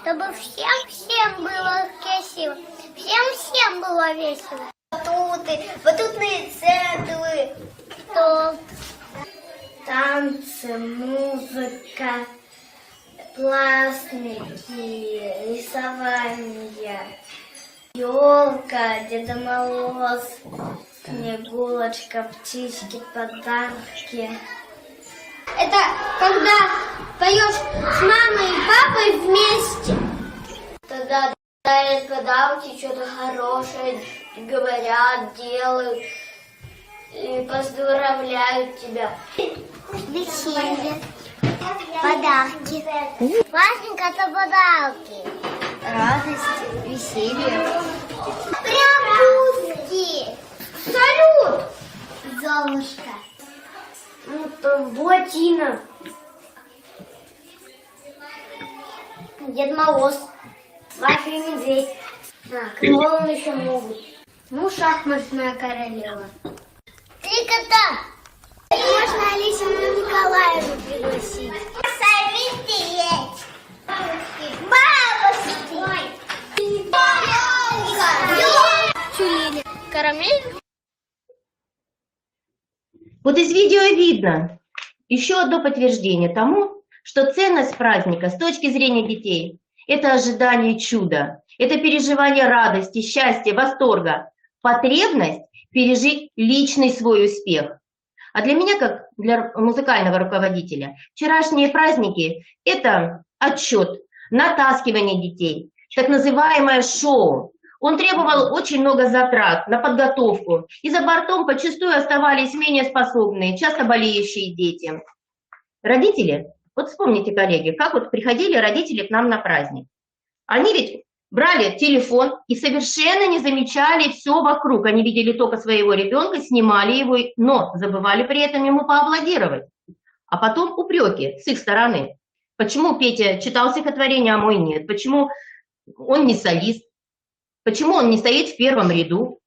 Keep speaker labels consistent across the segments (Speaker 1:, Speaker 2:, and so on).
Speaker 1: чтобы всем было красиво, всем было весело. Батутные центры, танцы, музыка, праздники, рисование, елка, Деда Мороз, Снегурочка, птички, подарки. Это когда поешь с мамой и папой вместе. Тогда дарят подарки, что-то хорошее говорят, делают и поздравляют тебя. Веселье, подарки. Праздник — это подарки. Радость, веселье. Прям салют! Золушка. Там Буратино. Дед Мороз. Маша и Медведь. Клоуны еще могут. Ну, шахматная королева. Три кота. Можно Алисину Николаевну пригласить. Медведь. Бабушки. Чулили. Карамель.
Speaker 2: Вот из видео видно еще одно подтверждение тому, что ценность праздника с точки зрения детей – это ожидание чуда, это переживание радости, счастья, восторга, потребность пережить личный свой успех. А для меня, как для музыкального руководителя, вчерашние праздники – это отчет, натаскивание детей, так называемое шоу. Он требовал очень много затрат на подготовку, и за бортом подчастую оставались менее способные, часто болеющие дети. Родители, вот вспомните, коллеги, как вот приходили родители к нам на праздник. Они ведь брали телефон и совершенно не замечали все вокруг. Они видели только своего ребенка, снимали его, но забывали при этом ему поаплодировать. А потом упреки с их стороны. Почему Петя читал стихотворение, а мой нет? Почему он не солист? Почему он не стоит в первом ряду?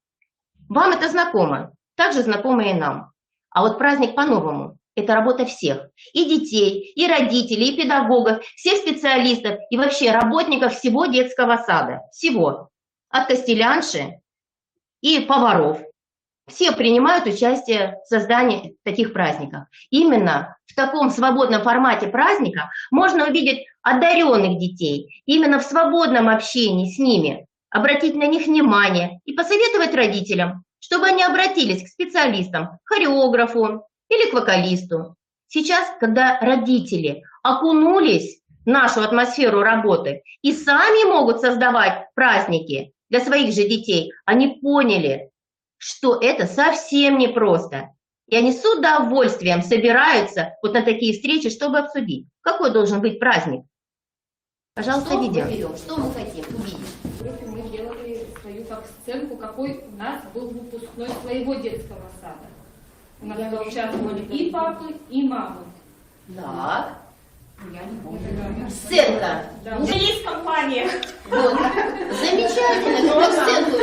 Speaker 2: Вам это знакомо, также знакомо и нам. А вот праздник по-новому – это работа всех. И детей, и родителей, и педагогов, всех специалистов и вообще работников всего детского сада. Всего. От костелянши и поваров. Все принимают участие в создании таких праздников. Именно в таком свободном формате праздника можно увидеть одаренных детей. Именно в свободном общении с ними. Обратить на них внимание и посоветовать родителям, чтобы они обратились к специалистам, к хореографу или к вокалисту. Сейчас, когда родители окунулись в нашу атмосферу работы и сами могут создавать праздники для своих же детей, они поняли, что это совсем непросто. И они с удовольствием собираются вот на такие встречи, чтобы обсудить, какой должен быть праздник. Пожалуйста, видео.
Speaker 3: Что мы хотим увидеть?
Speaker 4: Мы делали свою как сценку, какой у нас был выпускной своего детского сада. У нас участвовали и папы, и мамы.
Speaker 3: Так.
Speaker 4: Я не помню.
Speaker 3: Сценка.
Speaker 4: Да. Есть компания.
Speaker 3: Вот. Замечательно. Как сценку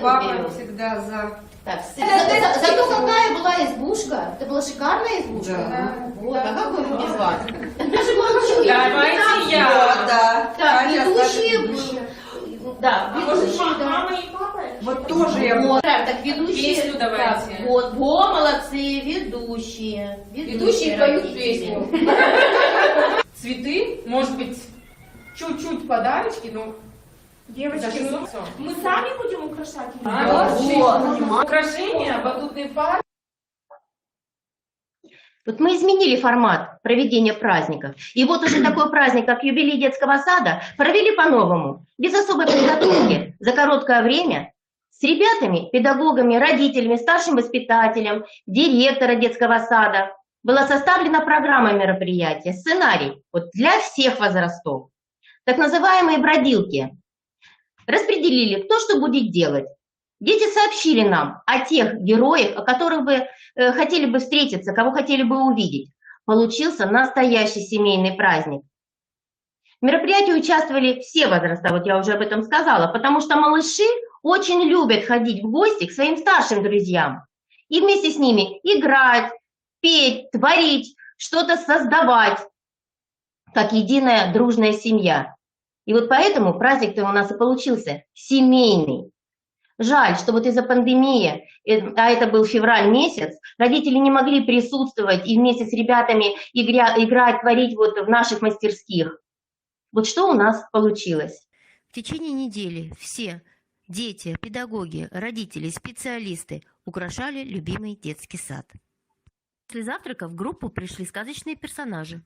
Speaker 5: Папа
Speaker 3: берем.
Speaker 5: всегда за...
Speaker 3: Так, зато какая была избушка? Это была шикарная избушка.
Speaker 5: Да.
Speaker 3: Вот, а как вы его без вас? Я же молчу.
Speaker 4: Давайте я.
Speaker 5: Да.
Speaker 3: Так,
Speaker 5: Катя,
Speaker 3: ведущие
Speaker 5: Саша,
Speaker 3: были. Да, ведущие, да.
Speaker 4: Мама и папа?
Speaker 5: Вот тоже я...
Speaker 3: Вот, так, ведущие.
Speaker 4: Песню давайте.
Speaker 3: Так, вот, во, молодцы, ведущие.
Speaker 4: Ведущие поют
Speaker 3: родители.
Speaker 4: песню. Цветы, может быть, чуть-чуть подарочки, но...
Speaker 6: Девочки,
Speaker 4: Зачем?
Speaker 6: мы сами будем украшать?
Speaker 4: Вот. Украшения, батутный парк.
Speaker 2: Вот мы изменили формат проведения праздников. И вот уже такой праздник, как юбилей детского сада, провели по-новому, без особой подготовки, за короткое время, с ребятами, педагогами, родителями, старшим воспитателем, директора детского сада. Была составлена программа мероприятия, сценарий вот, для всех возрастов. Так называемые бродилки. Распределили, кто что будет делать. Дети сообщили нам о тех героях, о которых бы хотели бы встретиться, кого хотели бы увидеть. Получился настоящий семейный праздник. В мероприятии участвовали все возраста, вот я уже об этом сказала, потому что малыши очень любят ходить в гости к своим старшим друзьям. И вместе с ними играть, петь, творить, что-то создавать, как единая дружная семья. И вот поэтому праздник-то у нас и получился семейный. Жаль, что вот из-за пандемии, а это был февраль месяц, родители не могли присутствовать и вместе с ребятами играть, творить вот в наших мастерских. Вот что у нас получилось.
Speaker 5: В течение недели все дети, педагоги, родители, специалисты украшали любимый детский сад. После завтрака в группу пришли сказочные персонажи.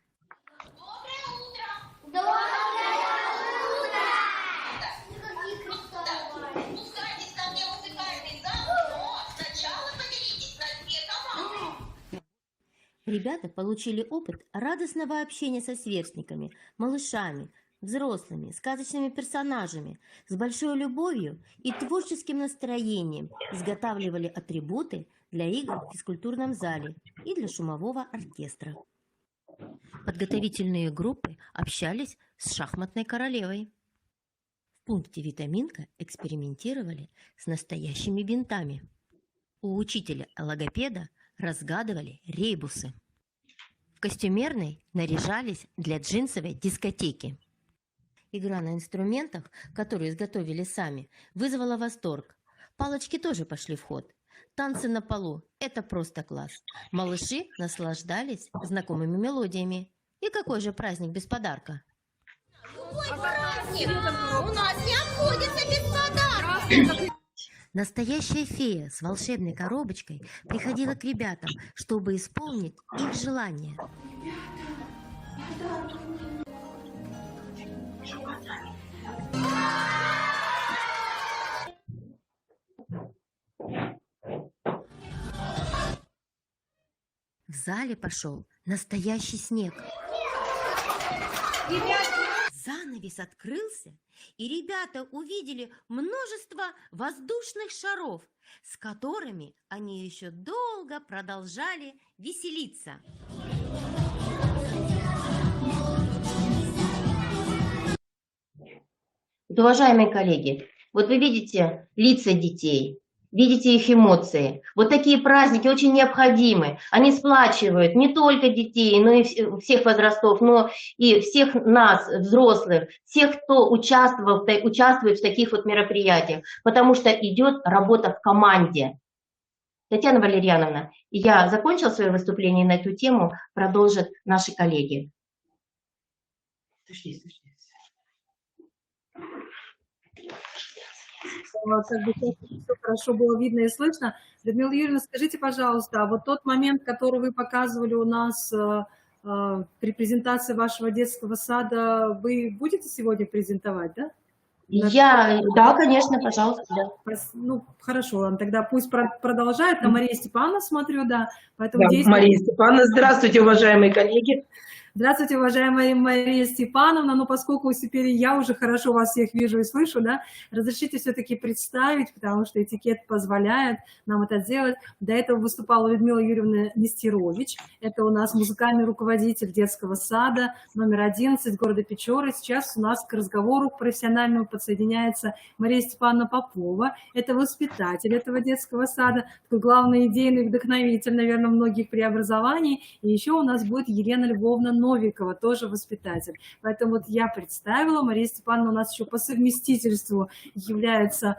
Speaker 5: Ребята получили опыт радостного общения со сверстниками, малышами, взрослыми, сказочными персонажами, с большой любовью и творческим настроением изготавливали атрибуты для игр в физкультурном зале и для шумового оркестра. Подготовительные группы общались с шахматной королевой. В пункте «Витаминка» экспериментировали с настоящими бинтами. У учителя-логопеда разгадывали рейбусы. В костюмерной наряжались для джинсовой дискотеки. Игра на инструментах, которую изготовили сами, вызвала восторг. Палочки тоже пошли в ход. Танцы на полу – это просто класс. Малыши наслаждались знакомыми мелодиями. И какой же праздник без подарка?
Speaker 1: Праздник у нас не обходится без подарков.
Speaker 5: Настоящая фея с волшебной коробочкой приходила к ребятам, чтобы исполнить их желания. В зале пошел настоящий снег. Занавес открылся, и ребята увидели множество воздушных шаров, с которыми они еще долго продолжали веселиться.
Speaker 2: Уважаемые коллеги, вот вы видите лица детей, видите их эмоции. Вот такие праздники очень необходимы. Они сплачивают не только детей, но и всех возрастов, но и всех нас, взрослых, всех, кто участвует в таких вот мероприятиях, потому что идет работа в команде. Татьяна Валерьяновна, я закончила свое выступление на эту тему, продолжат наши коллеги.
Speaker 7: Как бы все хорошо было видно и слышно. Людмила Юрьевна, скажите, пожалуйста, вот тот момент, который вы показывали у нас при презентации вашего детского сада, вы будете сегодня презентовать, да?
Speaker 2: Да, конечно, пожалуйста. Да.
Speaker 7: Ну, хорошо, ладно, тогда пусть продолжает. На Мария Степановна смотрю, да. Поэтому
Speaker 8: да, Мария Степановна, здравствуйте, уважаемые коллеги.
Speaker 7: Здравствуйте, уважаемая Мария Степановна. Ну, поскольку теперь я уже хорошо вас всех вижу и слышу, да, разрешите все-таки представить, потому что этикет позволяет нам это делать. До этого выступала Людмила Юрьевна Нестерович. Это у нас музыкальный руководитель детского сада номер 11 города Печоры. Сейчас у нас к разговору профессиональному подсоединяется Мария Степановна Попова. Это воспитатель этого детского сада, такой главный идейный вдохновитель, наверное, многих преобразований. И еще у нас будет Елена Львовна Новикова, тоже воспитатель. Поэтому вот я представила, Мария Степановна у нас еще по совместительству является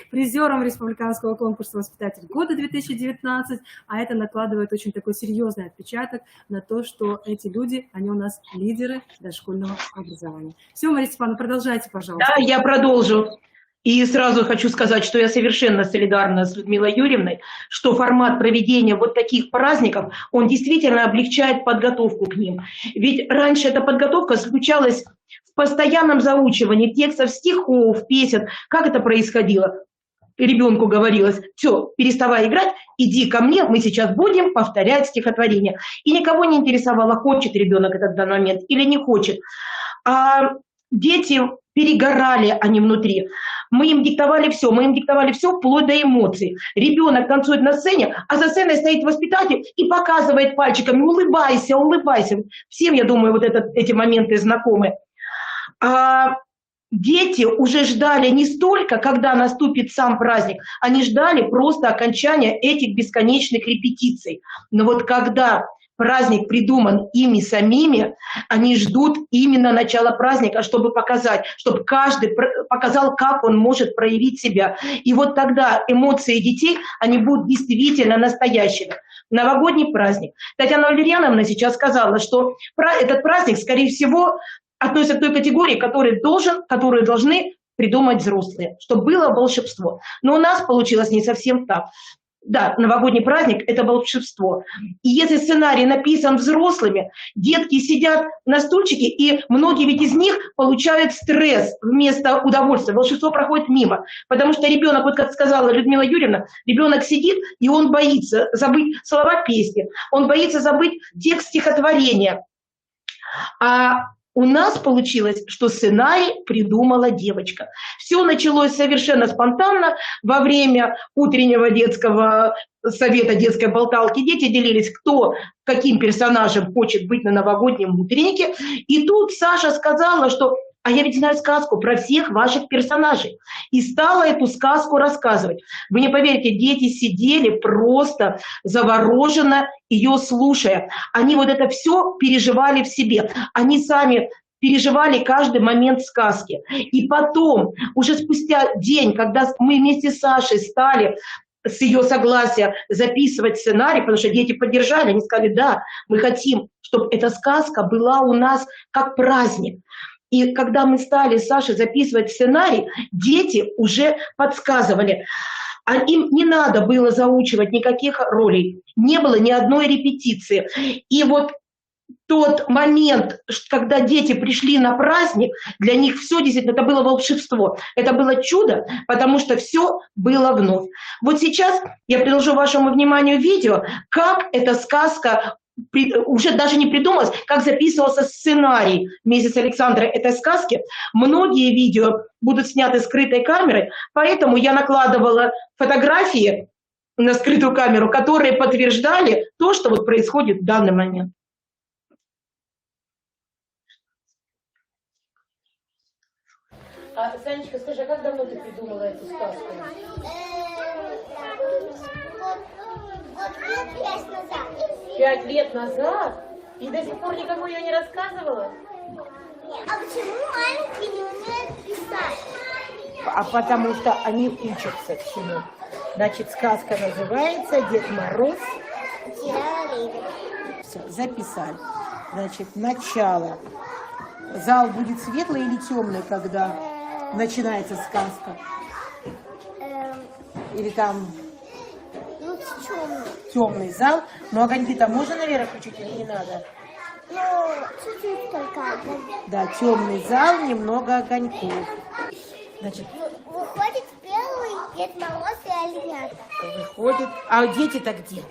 Speaker 7: призером республиканского конкурса «Воспитатель года» 2019, а это накладывает очень такой серьезный отпечаток на то, что эти люди, они у нас лидеры дошкольного образования. Все, Мария Степановна, продолжайте, пожалуйста.
Speaker 8: Да, я продолжу. И сразу хочу сказать, что я совершенно солидарна с Людмилой Юрьевной, что формат проведения вот таких праздников, он действительно облегчает подготовку к ним. Ведь раньше эта подготовка заключалась в постоянном заучивании текстов, стихов, песен. Как это происходило? Ребенку говорилось: все, переставай играть, иди ко мне, мы сейчас будем повторять стихотворение. И никого не интересовало, хочет ребенок этот данный момент или не хочет. А дети перегорали они внутри. Мы им диктовали все вплоть до эмоций. Ребенок танцует на сцене, а за сценой стоит воспитатель и показывает пальчиками: улыбайся, улыбайся. Всем, я думаю, вот эти моменты знакомы. А дети уже ждали не столько, когда наступит сам праздник, они ждали просто окончания этих бесконечных репетиций. Но вот когда праздник придуман ими самими, они ждут именно начала праздника, чтобы показать, чтобы каждый показал, как он может проявить себя. И вот тогда эмоции детей, они будут действительно настоящими. Новогодний праздник. Татьяна Валерьяновна сейчас сказала, что этот праздник, скорее всего, относится к той категории, которую должны придумать взрослые, чтобы было волшебство. Но у нас получилось не совсем так. Да, новогодний праздник – это волшебство. И если сценарий написан взрослыми, детки сидят на стульчике, и многие ведь из них получают стресс вместо удовольствия. Волшебство проходит мимо. Потому что ребенок, вот как сказала Людмила Юрьевна, ребенок сидит, и он боится забыть слова песни, он боится забыть текст стихотворения. А у нас получилось, что сценарий придумала девочка. Все началось совершенно спонтанно. Во время утреннего детского совета детской болталки дети делились, кто каким персонажем хочет быть на новогоднем утреннике. И тут Саша сказала, что «а я ведь знаю сказку про всех ваших персонажей». И стала эту сказку рассказывать. Вы не поверите, дети сидели просто завороженно ее слушая. Они вот это все переживали в себе. Они сами переживали каждый момент сказки. И потом, уже спустя день, когда мы вместе с Сашей стали с ее согласия записывать сценарий, потому что дети поддержали, они сказали, да, мы хотим, чтобы эта сказка была у нас как праздник. И когда мы стали с Сашей записывать сценарий, дети уже подсказывали. А им не надо было заучивать никаких ролей, не было ни одной репетиции. И вот тот момент, когда дети пришли на праздник, для них все действительно, это было волшебство, это было чудо, потому что все было вновь. Вот сейчас я предложу вашему вниманию видео, как эта сказка уже даже не придумалось, как записывался сценарий вместе с Александрой этой сказки. Многие видео будут сняты скрытой камерой, поэтому я накладывала фотографии на скрытую камеру, которые подтверждали то, что вот происходит в данный момент.
Speaker 3: Санечка, скажи, а как давно ты придумала эту сказку?
Speaker 1: Вот 5 назад.
Speaker 3: 5 лет назад? И до сих пор никому ее не рассказывала?
Speaker 1: А почему маленькие не умеют писать?
Speaker 9: А потому что они учатся всему. Значит, сказка называется «Дед Мороз». Все, записали. Значит, начало. Зал будет светлый или темный, когда начинается сказка? Или там
Speaker 1: Ну, темный.
Speaker 9: темный зал? Но огоньки-то можно наверх включить или не надо?
Speaker 1: Ну, чуть-чуть только.
Speaker 9: Да, темный зал, немного огоньков. Значит,
Speaker 1: Выходит первый Дед Мороз и оленята.
Speaker 9: выходит. А дети-то где?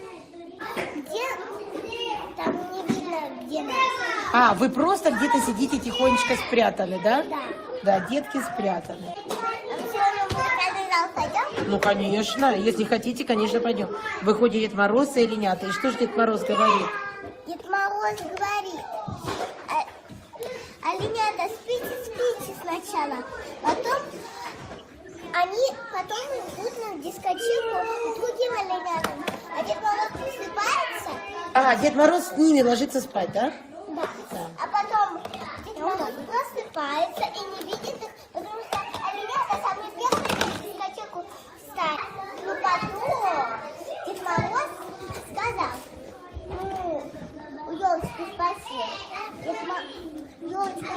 Speaker 1: Где? Там не видно, где нас.
Speaker 9: А, вы просто где-то сидите тихонечко спрятаны, да?
Speaker 1: Да.
Speaker 9: Да, детки спрятаны.
Speaker 1: А мы сегодня в музыкальный зал пойдем?
Speaker 9: Ну, конечно, если хотите, конечно, пойдем. Выходит Дед Мороз и оленята. И что же Дед Мороз говорит?
Speaker 1: Дед Мороз говорит, оленята, спите сначала, потом идут на дискотеку с другим оленятам. А Дед Мороз просыпается.
Speaker 9: А, Дед Мороз с ними ложится спать, да?
Speaker 1: Да. А потом Дед Мороз просыпается и не видит их, потому что оленята самые первые на дискотеку встали. Но потом Дед Мороз сказал, у елочки спросил, елочка,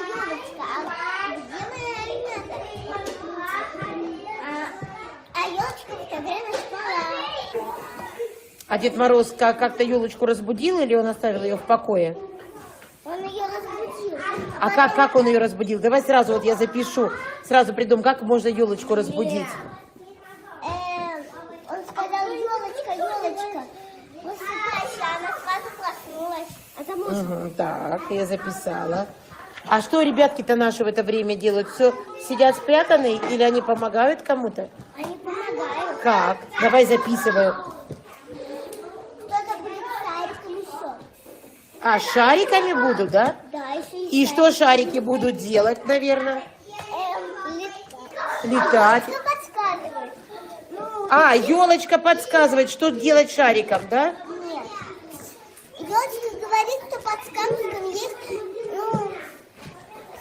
Speaker 1: а где мои оленята? А елочка в это время спала.
Speaker 9: А Дед Мороз как-то елочку разбудил или он оставил ее в покое?
Speaker 1: Он ее разбудил.
Speaker 9: А как он ее разбудил? Давай сразу вот я запишу, сразу придумай, как можно елочку разбудить.
Speaker 1: Он сказал, елочка, просыпайся, она сразу проснулась. А там
Speaker 9: Угу, так, я записала. А что ребятки-то наши в это время делают? Все сидят спрятаны или они помогают кому-то?
Speaker 1: они помогают.
Speaker 9: Как? Давай записываю.
Speaker 1: Кто-то будет шариками все.
Speaker 9: А шариками будут, да?
Speaker 1: Да, еще
Speaker 9: И что шарики будут делать, наверное? Летать.
Speaker 1: Что подсказывает? Ну,
Speaker 9: А, елочка подсказывает, что делать шариком, да?
Speaker 1: нет. Елочка говорит, что под сказком есть, ну,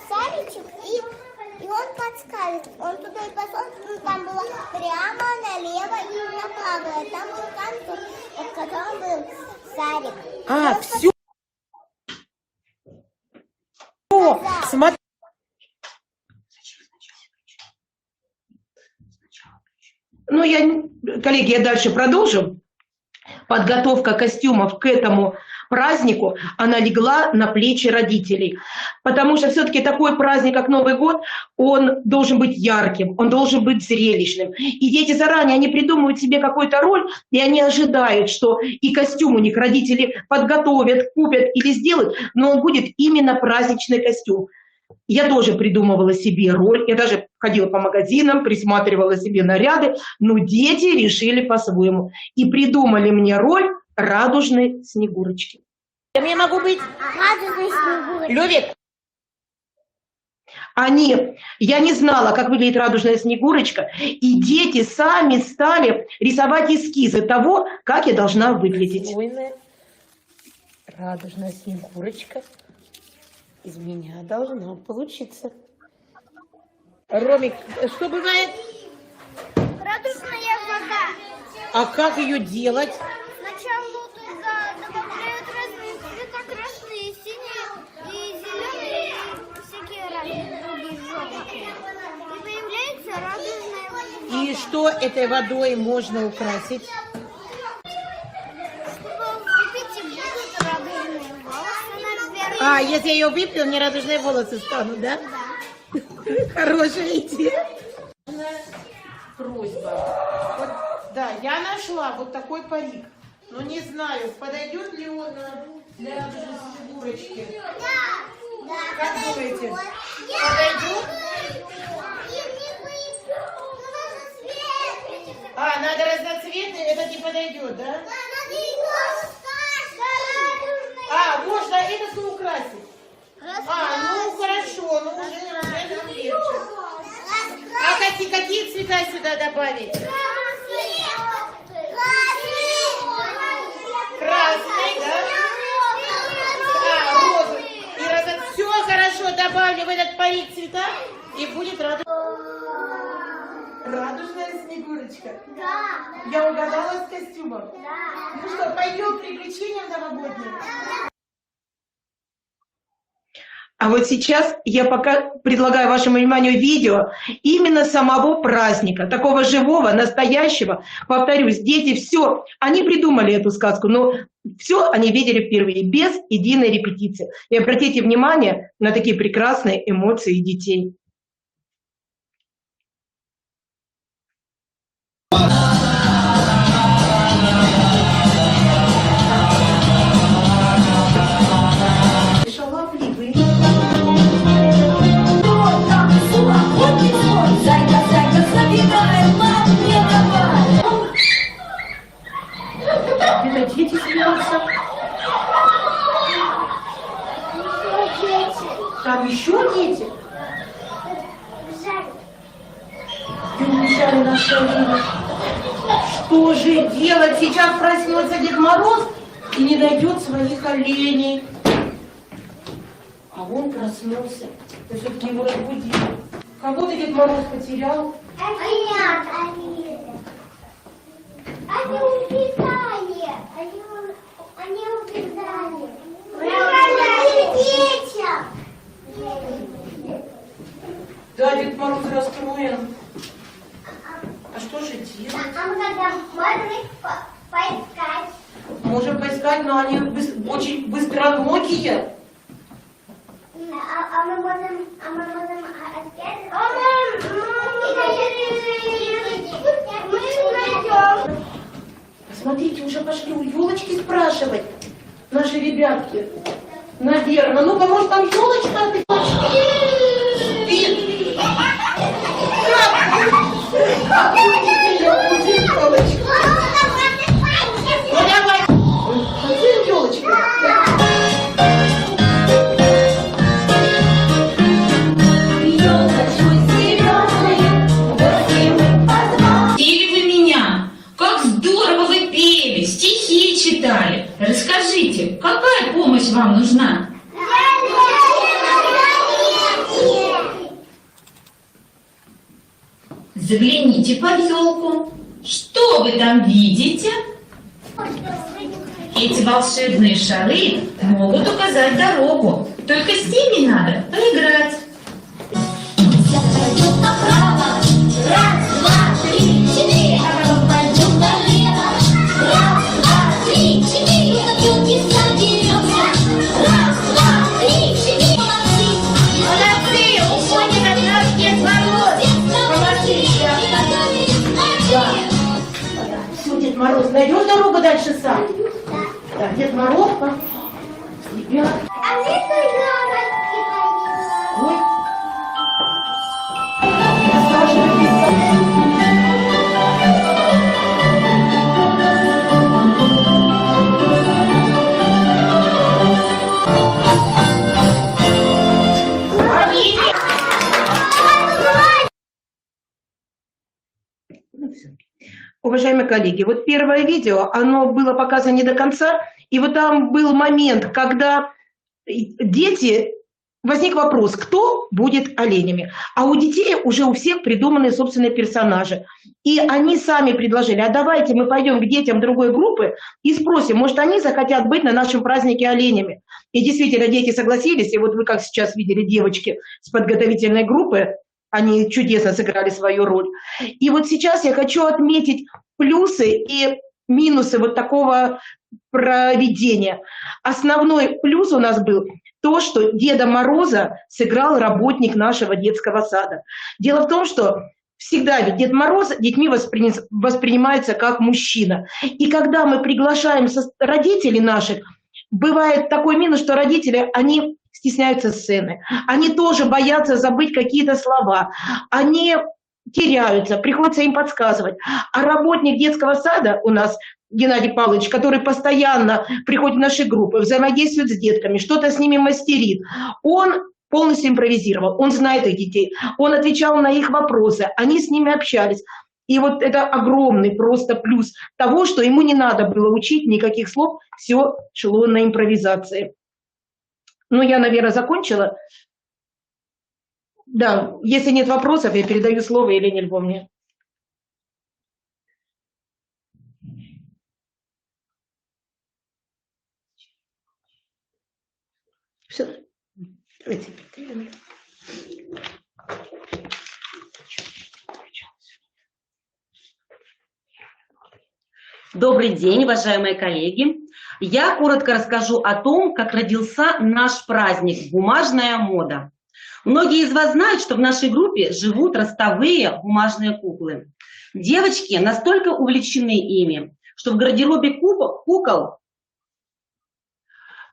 Speaker 1: садичек, и он подсказывает. Он туда и пошел, ну, там было прямо, налево и направо. И там был камень, под которым был садик.
Speaker 9: А,
Speaker 1: Он
Speaker 9: все. Смотри.
Speaker 8: Ну, коллеги, я дальше продолжу. Подготовка костюмов к этому празднику, она легла на плечи родителей. Потому что все-таки такой праздник, как Новый год, он должен быть ярким, он должен быть зрелищным. И дети заранее, они придумывают себе какую-то роль, и они ожидают, что и костюм у них родители подготовят, купят или сделают, но он будет именно праздничный костюм. Я тоже придумывала себе роль, я даже ходила по магазинам, присматривала себе наряды, но дети решили по-своему и придумали мне роль радужной Снегурочки.
Speaker 9: Я могу быть?
Speaker 1: Радужный Снегурочка.
Speaker 9: Любит?
Speaker 8: Я не знала, как выглядит радужная Снегурочка, и дети сами стали рисовать эскизы того, как я должна выглядеть.
Speaker 9: Спокойная, радужная Снегурочка из меня должна получиться. Ромик, что бывает?
Speaker 1: Радужная вода.
Speaker 9: А как ее делать?
Speaker 1: Сначала добавляют разные цвета, красные, синие и зеленые, и всякие разные другие желтые. И появляется радужная вода.
Speaker 9: И что этой водой можно украсить?
Speaker 1: Чтобы выпить, и будут радужные волосы, наверное.
Speaker 9: А, если я ее выпью, мне радужные волосы станут, да?
Speaker 1: Да.
Speaker 9: Хорошая идея. Просьба. Вот, да, я нашла вот такой парик. Но не знаю, подойдет ли он для радужной Снегурочки.
Speaker 1: Да.
Speaker 9: Как думаете? Подойдет? А, надо разноцветный, это не подойдет, да? А, можно это украсить. А, ну хорошо, ну уже легче. А какие цвета сюда добавить? Красный, да? А, розовый. И все хорошо, добавлю в этот парик цвета, и будет радужная Снегурочка.
Speaker 1: Да.
Speaker 9: Я угадала с костюмом.
Speaker 1: Да.
Speaker 9: Ну что, пойдем к приключениям новогодним?
Speaker 8: А вот сейчас я пока предлагаю вашему вниманию видео именно самого праздника, такого живого, настоящего. Повторюсь, дети все, они придумали эту сказку, но все они видели впервые, без единой репетиции. И обратите внимание на такие прекрасные эмоции детей.
Speaker 9: Это дети смеются. Там еще дети? И убежали наши оленя. Что же делать? Сейчас проснется Дед Мороз и не найдет своих оленей. А он проснулся. Я все-таки его разбудила. Кого-то Дед Мороз потерял.
Speaker 1: Они убегали. Они убегали. Управляли детям.
Speaker 9: Да, Дед Мороз расстроен. А что же делать?
Speaker 1: А мы тогда можем их поискать.
Speaker 9: Можем поискать, но они очень быстроногие.
Speaker 1: А мы можем опять... Мы найдем.
Speaker 9: Смотрите, уже пошли у елочки спрашивать. Наши ребятки. Наверное. Ну-ка, может, там елочка отдыхает? Спит. Как будете ее будить, елочка? Ну, давай. Где елочка?
Speaker 10: Или вы меня? Как здорово вы пели, стихи читали. Расскажите, какая помощь Загляните под елку. Что вы там видите? Эти волшебные шары могут указать дорогу. Только с ними надо поиграть.
Speaker 1: Пойдем направо, раз, два, три, четыре, а потом пойдем налево. Раз, два, три, четыре, елки соберемся. Раз, два, три, четыре, молодцы. Молодцы, уходит от нас Дед Мороз.
Speaker 9: Все, Дед Мороз, найдешь дорогу дальше сам? Да, Дед Мороз, ребят.
Speaker 1: А мне тоже
Speaker 9: Ой. Осторожно, уважаемые коллеги, вот первое видео, оно было показано не до конца, и вот там был момент, когда дети, возник вопрос, кто будет оленями, а у детей уже у всех придуманы собственные персонажи, и они сами предложили, а давайте мы пойдем к детям другой группы и спросим, может они захотят быть на нашем празднике оленями, и действительно дети согласились, и вот вы как сейчас видели девочки с подготовительной группы, они чудесно сыграли свою роль. И вот сейчас я хочу отметить плюсы и минусы вот такого проведения. Основной плюс у нас был то, что Деда Мороза сыграл работник нашего детского сада. Дело в том, что всегда ведь Дед Мороз детьми воспринимается как мужчина. И когда мы приглашаем родителей наших, бывает такой минус, что родители, они стесняются сцены, они тоже боятся забыть какие-то слова, они теряются, приходится им подсказывать. А работник детского сада у нас, Геннадий Павлович, который постоянно приходит в наши группы, взаимодействует с детками, что-то с ними мастерит, он полностью импровизировал, он знает их детей, он отвечал на их вопросы, они с ними общались. И вот это огромный просто плюс того, что ему не надо было учить никаких слов, все шло на импровизации. Ну, я, наверное, закончила. Да, если нет вопросов, я передаю слово Елене Львовне. Все. Давайте.
Speaker 11: Добрый день, уважаемые коллеги. Я коротко расскажу о том, как родился наш праздник «Бумажная мода». Многие из вас знают, что в нашей группе живут ростовые бумажные куклы. Девочки настолько увлечены ими, что в гардеробе кукол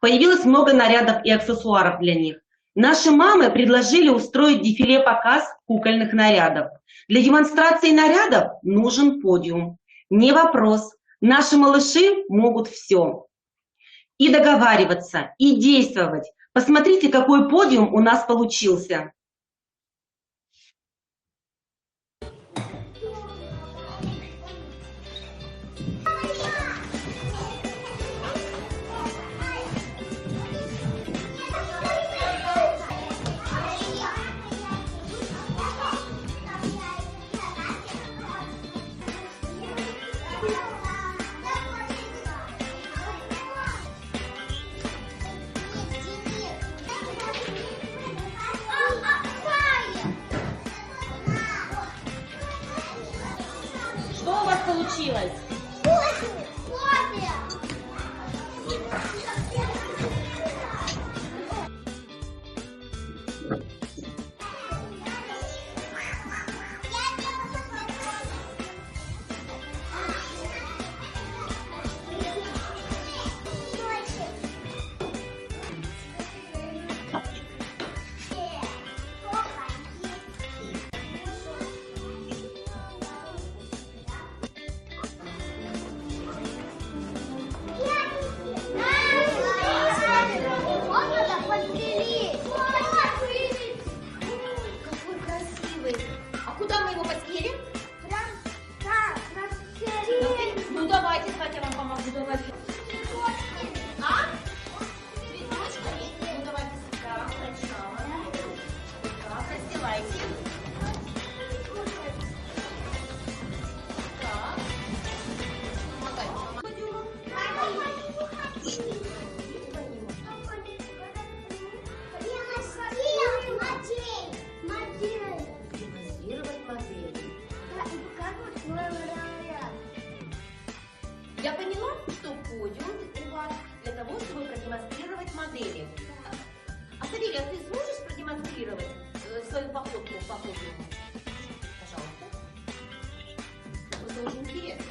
Speaker 11: появилось много нарядов и аксессуаров для них. Наши мамы предложили устроить дефиле-показ кукольных нарядов. Для демонстрации нарядов нужен подиум. Не вопрос. Наши малыши могут все. И договариваться, и действовать. Посмотрите, какой подиум у нас получился. Что у вас получилось?
Speaker 3: свою походку по подиуму.
Speaker 2: Пожалуйста. Это очень интересно.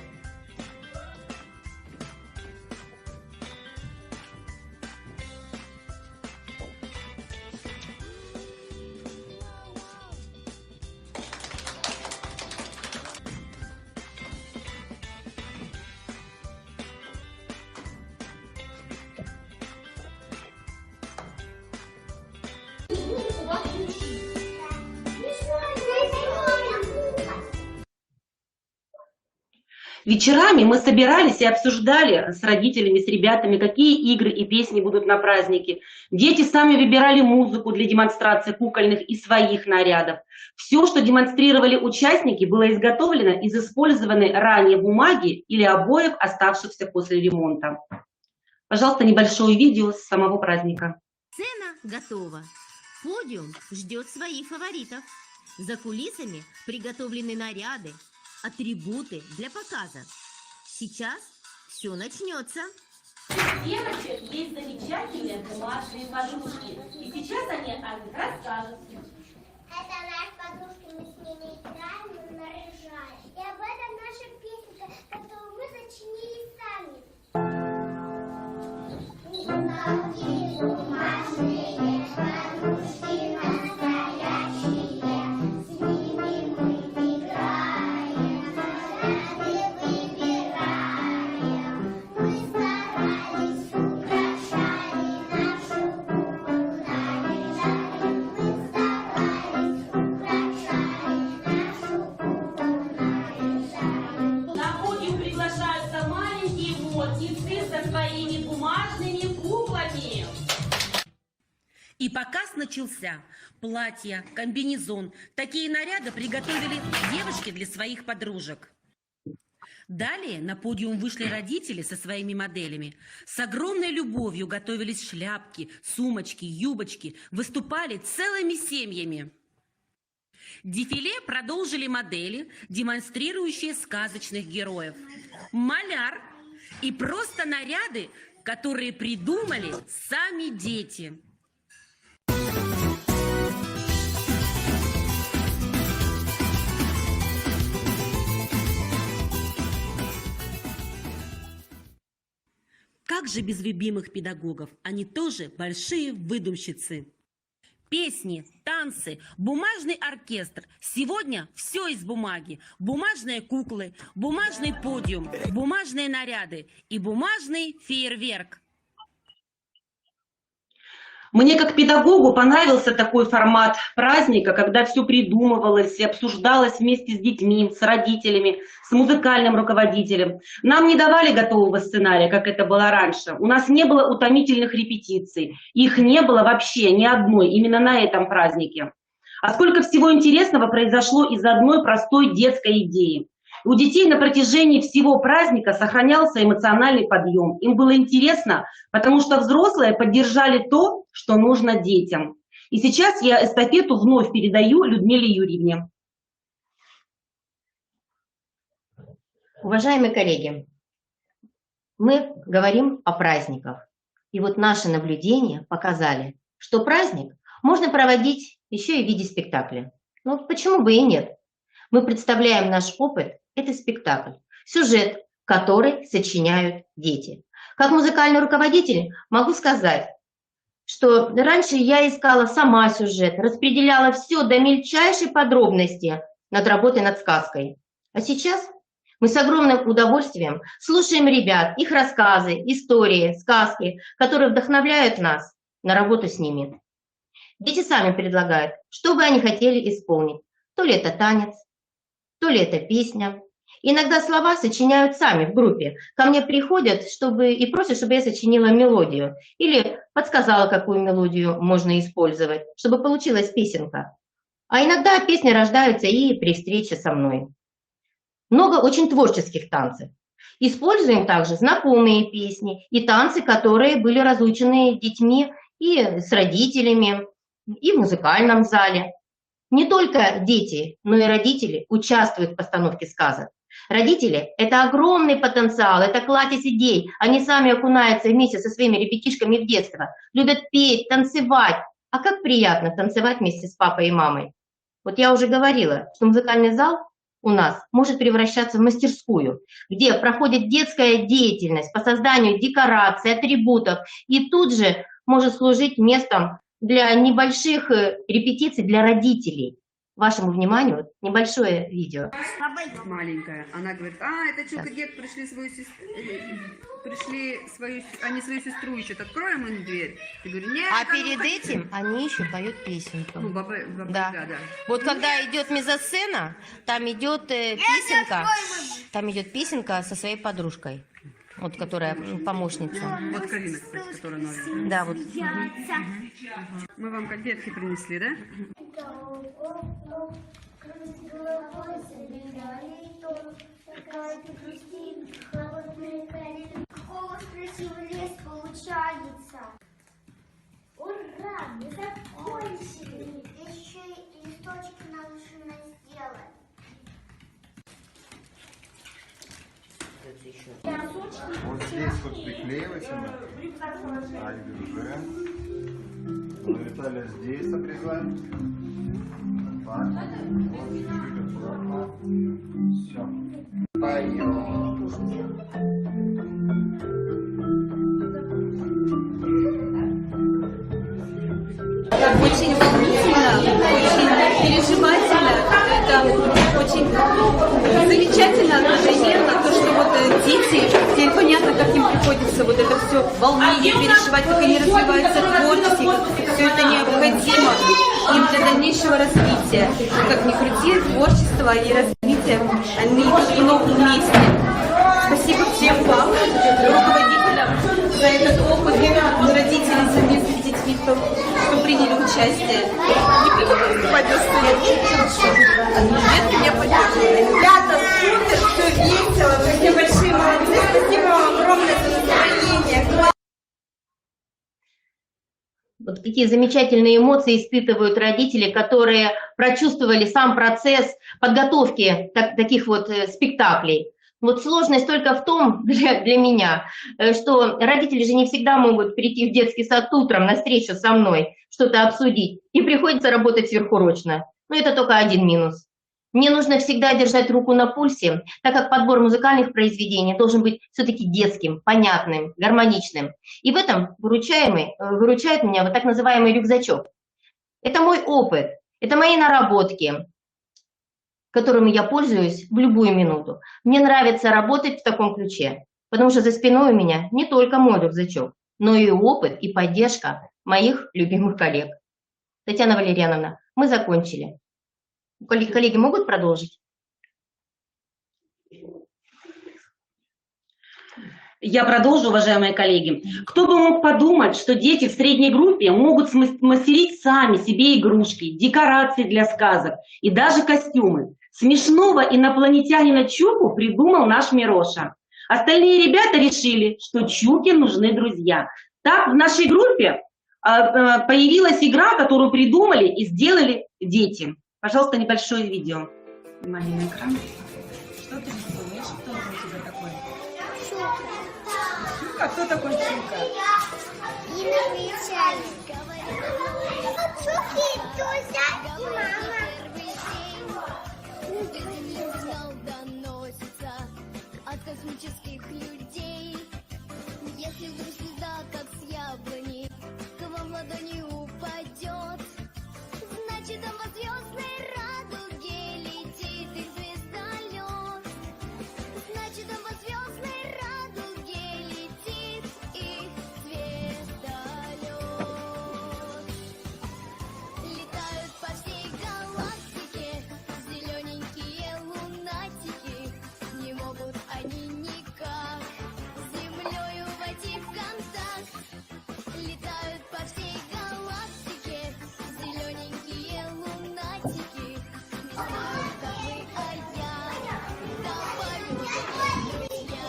Speaker 11: Вечерами мы собирались и обсуждали с родителями, с ребятами, какие игры и песни будут на празднике. Дети сами выбирали музыку для демонстрации кукольных и своих нарядов. Все, что демонстрировали участники, было изготовлено из использованной ранее бумаги или обоев, оставшихся после ремонта. Пожалуйста, небольшое видео с самого праздника.
Speaker 5: Сцена готова. Подиум ждет своих фаворитов. За кулисами приготовлены наряды, атрибуты для показа. Сейчас все начнется.
Speaker 9: Девочек есть замечательные бумажные подружки. И сейчас они о них расскажут.
Speaker 1: Это наши подружки, мы с ними играем, мы наряжаем. И об этом наша песенка, которую мы сочинили сами. Бумажные подружки настоящие, с ними мы играем, наряды выбираем. Мы старались, украшали нашу куклу, наряжали. Мы старались, украшали нашу куклу, наряжали.
Speaker 9: На подиум приглашаются маленькие модницы со своими бумажными куклами.
Speaker 12: И показ начался. Платья, комбинезон. Такие наряды приготовили девушки для своих подружек. Далее на подиум вышли родители со своими моделями. С огромной любовью готовились шляпки, сумочки, юбочки. Выступали целыми семьями. Дефиле продолжили модели, демонстрирующие сказочных героев. Маляр и просто наряды, которые придумали сами дети. Как же без любимых педагогов? Они тоже большие выдумщицы. Песни, танцы, бумажный оркестр. Сегодня все из бумаги. Бумажные куклы, бумажный подиум, бумажные наряды и бумажный фейерверк.
Speaker 11: Мне как педагогу понравился такой формат праздника, когда все придумывалось и обсуждалось вместе с детьми, с родителями, с музыкальным руководителем. Нам не давали готового сценария, как это было раньше. У нас не было утомительных репетиций. Их не было вообще ни одной, именно на этом празднике. А сколько всего интересного произошло из одной простой детской идеи. У детей на протяжении всего праздника сохранялся эмоциональный подъем. Им было интересно, потому что взрослые поддержали то, что нужно детям. И сейчас я эстафету вновь передаю Людмиле Юрьевне.
Speaker 2: Уважаемые коллеги, мы говорим о праздниках. И вот наши наблюдения показали, что праздник можно проводить еще и в виде спектакля. Ну, почему бы и нет? Мы представляем наш опыт. Это спектакль, сюжет, который сочиняют дети. Как музыкальный руководитель могу сказать, что раньше я искала сама сюжет, распределяла все до мельчайшей подробности над работой над сказкой. А сейчас мы с огромным удовольствием слушаем ребят, их рассказы, истории, сказки, которые вдохновляют нас на работу с ними. Дети сами предлагают, что бы они хотели исполнить. То ли это танец, то ли это песня. Иногда слова сочиняют сами в группе. Ко мне приходят и просят, чтобы я сочинила мелодию. Или подсказала, какую мелодию можно использовать, чтобы получилась песенка. А иногда песни рождаются и при встрече со мной. Много очень творческих танцев. Используем также знакомые песни и танцы, которые были разучены детьми и с родителями, и в музыкальном зале. Не только дети, но и родители участвуют в постановке сказок. Родители – это огромный потенциал, это кладезь идей. Они сами окунаются вместе со своими ребятишками в детство, любят петь, танцевать. А как приятно танцевать вместе с папой и мамой. Вот я уже говорила, что музыкальный зал у нас может превращаться в мастерскую, где проходит детская деятельность по созданию декораций, атрибутов, и тут же может служить местом для небольших репетиций для родителей. Вашему вниманию вот небольшое видео.
Speaker 13: Маленькая, она говорит, это Чук и Гек пришли они свою сестру ищут, откроем им дверь. Я говорю, нет.
Speaker 5: А перед этим они еще поют песенку.
Speaker 13: Ну, баба,
Speaker 5: да. Вот когда идет мизосцена, там идет песенка со своей подружкой. Вот, которая помощница.
Speaker 13: Вот Карина, кстати, которая новая.
Speaker 5: Да, вот.
Speaker 13: Мы вам конфетки принесли, да?
Speaker 1: Голос красивый лес получается. Ура, мы закончили. Еще и листочки нам нужно сделать.
Speaker 14: Вот здесь вот приклеивайся, так, держи. Виталия здесь обрезаем. Так, вот чуть-чуть аккуратно. Все. Поем.
Speaker 7: Очень волнительно, очень переживательно, это очень замечательно, одновременно, то, что вот дети, теперь понятно, как им приходится вот это все волнение переживать, как они развиваются творчески, все это необходимо им для дальнейшего развития. Как ни крути, творчество и развитие, они идут много вместе. Спасибо всем вам, руководителям, за этот опыт, родителям совместно с детьми, кто приняли участие. Не буду выступать за хорошо. Детки меня поддерживают. Ребята, супер, все весело, вы все большие молодцы. Спасибо вам огромное за настроение.
Speaker 2: Вот какие замечательные эмоции испытывают родители, которые прочувствовали сам процесс подготовки таких вот спектаклей. Вот сложность только в том, для меня, что родители же не всегда могут прийти в детский сад утром на встречу со мной, что-то обсудить, и приходится работать сверхурочно. Но это только один минус. Мне нужно всегда держать руку на пульсе, так как подбор музыкальных произведений должен быть все-таки детским, понятным, гармоничным. И в этом выручает меня вот так называемый рюкзачок. Это мой опыт, это мои наработки, которыми я пользуюсь в любую минуту. Мне нравится работать в таком ключе, потому что за спиной у меня не только мой рюкзачок, но и опыт, и поддержка моих любимых коллег. Татьяна Валерьяновна, мы закончили. Коллеги могут продолжить?
Speaker 11: Я продолжу, уважаемые коллеги. Кто бы мог подумать, что дети в средней группе могут смастерить сами себе игрушки, декорации для сказок и даже костюмы. Смешного инопланетянина Чуку придумал наш Мироша. Остальные ребята решили, что Чуке нужны друзья. Так в нашей группе появилась игра, которую придумали и сделали дети. Пожалуйста, небольшое видео. Внимание на экран. Что ты рисуешь? Кто у тебя такой? Чука. Кто такой Чука?
Speaker 1: Инопланетянин. Чуки, Тузя и мама. Доносится от космических людей. Если вдруг слеза, как с яблони, к вам в ладони упадет, значит, там по звездной радуге летит их звездолет. Значит, там по звездной радуге летит их звездолет. Летают по всей галактике зелененькие лунатики. Не могут они никак с землею войти в контакт. Летают по всей галактике зелененькие лунатики. Не знаю, как вы, а я добавлю друзья.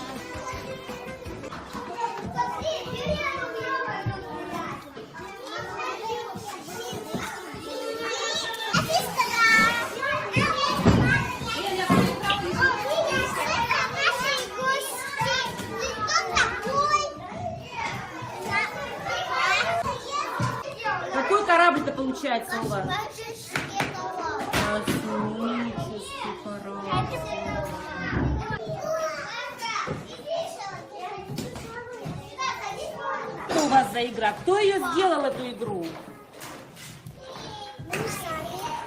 Speaker 7: Какой корабль
Speaker 12: называется у вас? Космический парад. Что у вас за игра? Кто ее сделал, эту игру?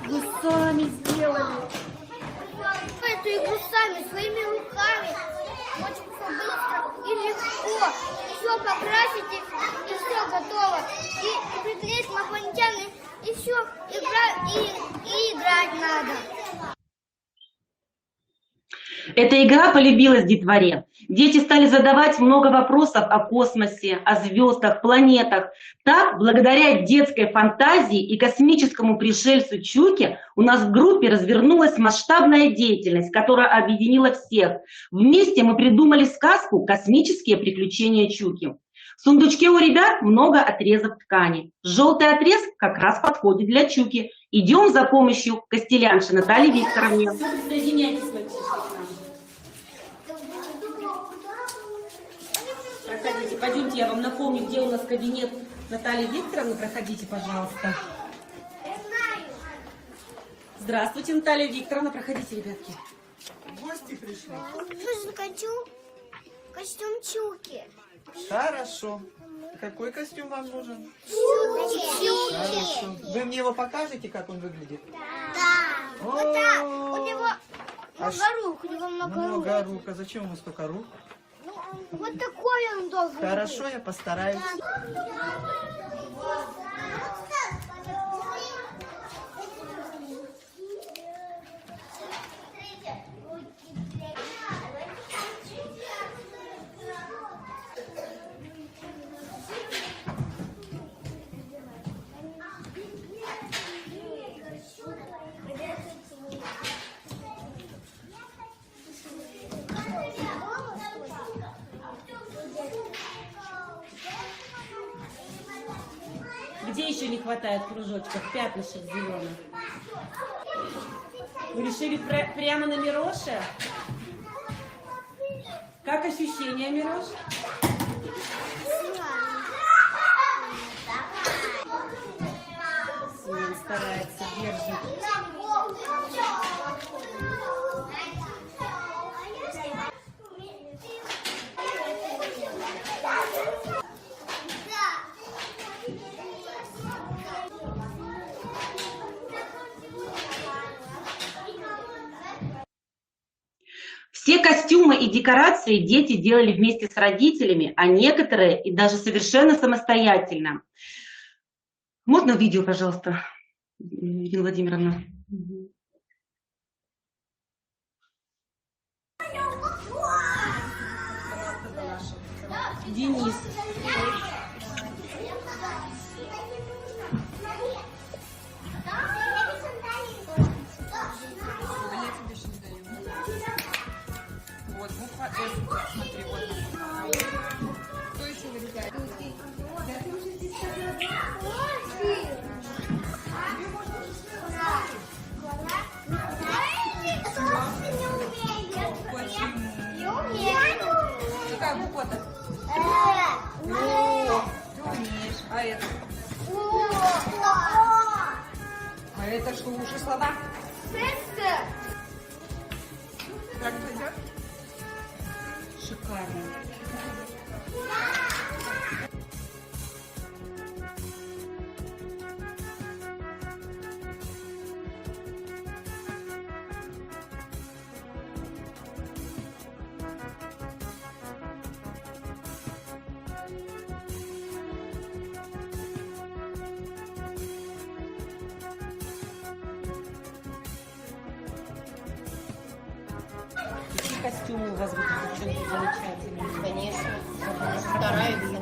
Speaker 12: Вы сами сделали.
Speaker 1: Эту игру сами, своими руками. Очень все быстро и легко. Все покрасить и все готово. И приклеить инопланетян, и все, и играть надо.
Speaker 11: Эта игра полюбилась детворе. Дети стали задавать много вопросов о космосе, о звездах, планетах. Так, благодаря детской фантазии и космическому пришельцу Чуке у нас в группе развернулась масштабная деятельность, которая объединила всех. Вместе мы придумали сказку «Космические приключения Чуки». В сундучке у ребят много отрезов ткани. Желтый отрез как раз подходит для Чуки. Идем за помощью костелянши Натальи Викторовне.
Speaker 12: Соединяйтесь, мальчишки. Проходите, пойдемте, я вам напомню, где у нас кабинет Натальи Викторовны. Проходите, пожалуйста. Здравствуйте, Наталья Викторовна. Проходите, ребятки.
Speaker 14: Гости пришли.
Speaker 1: Нужен костюм Чуки.
Speaker 14: Хорошо. Какой костюм вам нужен?
Speaker 1: Чуки.
Speaker 14: Хорошо. Вы мне его покажете, как он выглядит?
Speaker 1: Да. Вот так. У него
Speaker 14: А
Speaker 1: много рук. У него много рук.
Speaker 14: Много рук. А зачем ему столько рук?
Speaker 1: Вот такой он должен быть.
Speaker 14: Хорошо, я постараюсь.
Speaker 12: Где еще не хватает кружочков, пятнышек зеленых? Вы решили прямо на Мироше? Как ощущения, Мирош? Семен старается, держит.
Speaker 11: Все костюмы и декорации дети делали вместе с родителями, а некоторые и даже совершенно самостоятельно. Можно видео, пожалуйста, Ирина Владимировна?
Speaker 12: Денис.
Speaker 13: Вот, буква С, смотри, вот. Кто еще вылезает? Какая буква-то? Ты умеешь. А это? А это что, уши слова? Как пойдет?
Speaker 12: Шикарно. Какие костюмы у вас будут, девчонки, замечательные? Конечно, стараются.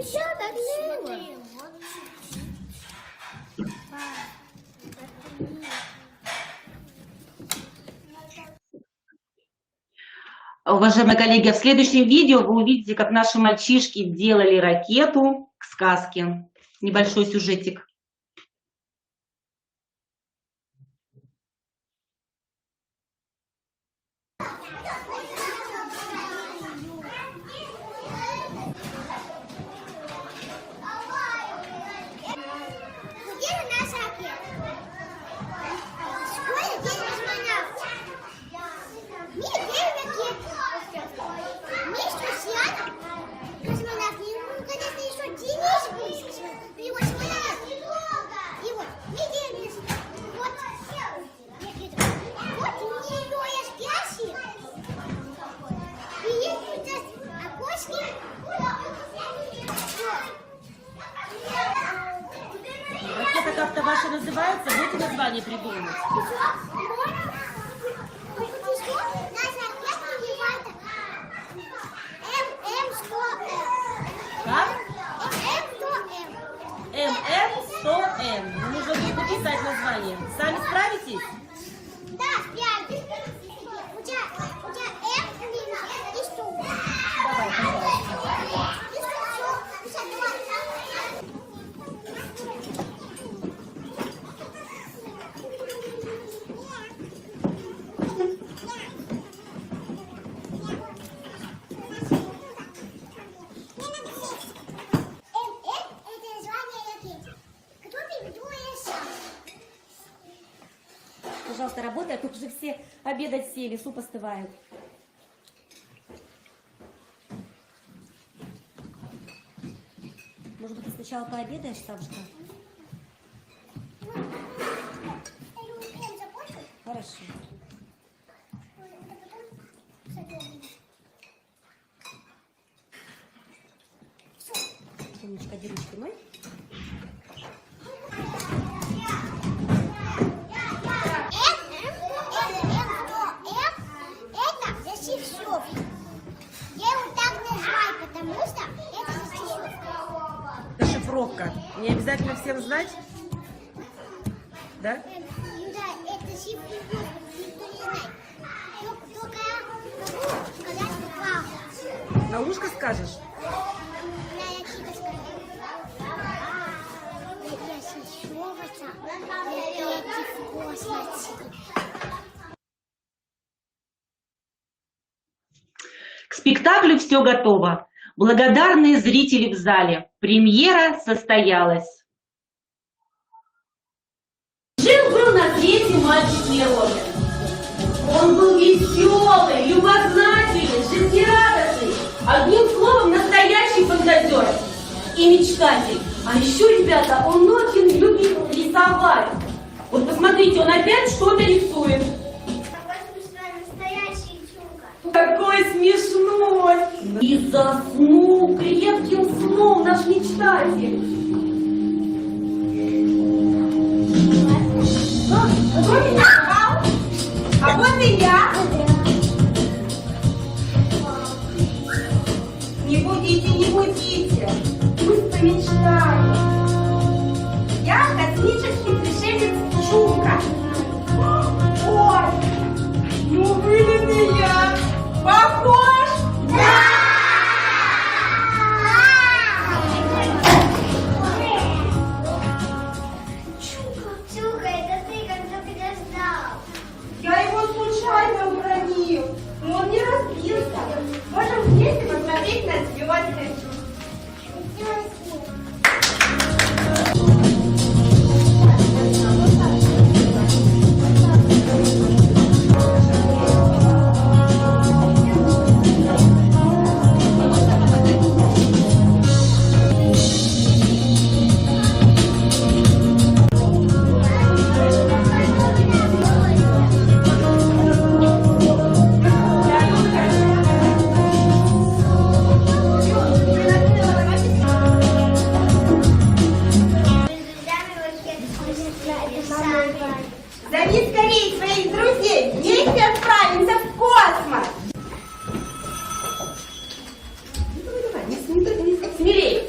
Speaker 1: Все так мило.
Speaker 11: Уважаемые коллеги, в следующем видео вы увидите, как наши мальчишки делали ракету к сказке. Небольшой сюжетик.
Speaker 1: Где наша ракета? В школе день космонавтов. Мир день ракет. Мы что, Сиана? Космонавт. Ну, конечно, еще Денис будет. И вот космонавт. И вот, мы Денис. Вот. Вот миллион спящих. И есть сейчас окошки.
Speaker 12: Ракета как-то ваша называется, будете название придумать. Как? ММ100М. Нам нужно будет написать название. Сами справитесь?
Speaker 1: Да, спрячь. У тебя М и что?
Speaker 12: Давай, пожалуйста.
Speaker 1: И что? Это название ракеты. Кто придумал сам?
Speaker 15: Пожалуйста, работай, а тут уже все обедать сели, суп остывает. Может быть, ты сначала пообедаешь, Савушка? Хорошо. Умничка, иди ручки мой.
Speaker 1: Это зачищевка. Я его так называю, потому что это зачищевка.
Speaker 12: Шифровка. Не обязательно всем знать? Да?
Speaker 1: Да, это зачищевка, никто не знает. Только я могу сказать правду.
Speaker 12: На ушко скажешь?
Speaker 1: Я тихо скажу. Я зачищевка, эти вкусности.
Speaker 11: К спектаклю все готово. Благодарные зрители в зале. Премьера состоялась.
Speaker 9: Жил-был на свете мальчик Мироша. Он был веселый, любознательный, жизнерадостный. Одним словом, настоящий фантазер и мечтатель. А еще, ребята, он очень любит рисовать. Вот посмотрите, он опять что-то рисует. Какой смешной! И заснул крепким сном наш мечтатель. А вот и я. Не будите, не будите. Пусть помечтаю. Я космический пришелец Чука. Ой, ну вы ли меня? Похож? Да!
Speaker 1: Чука, это ты когда подождал.
Speaker 9: Я его случайно уронил, но он не разбился. Можем вместе посмотреть на звезды. Зови скорее своих друзей, вместе отправимся в космос. Давай, смелее.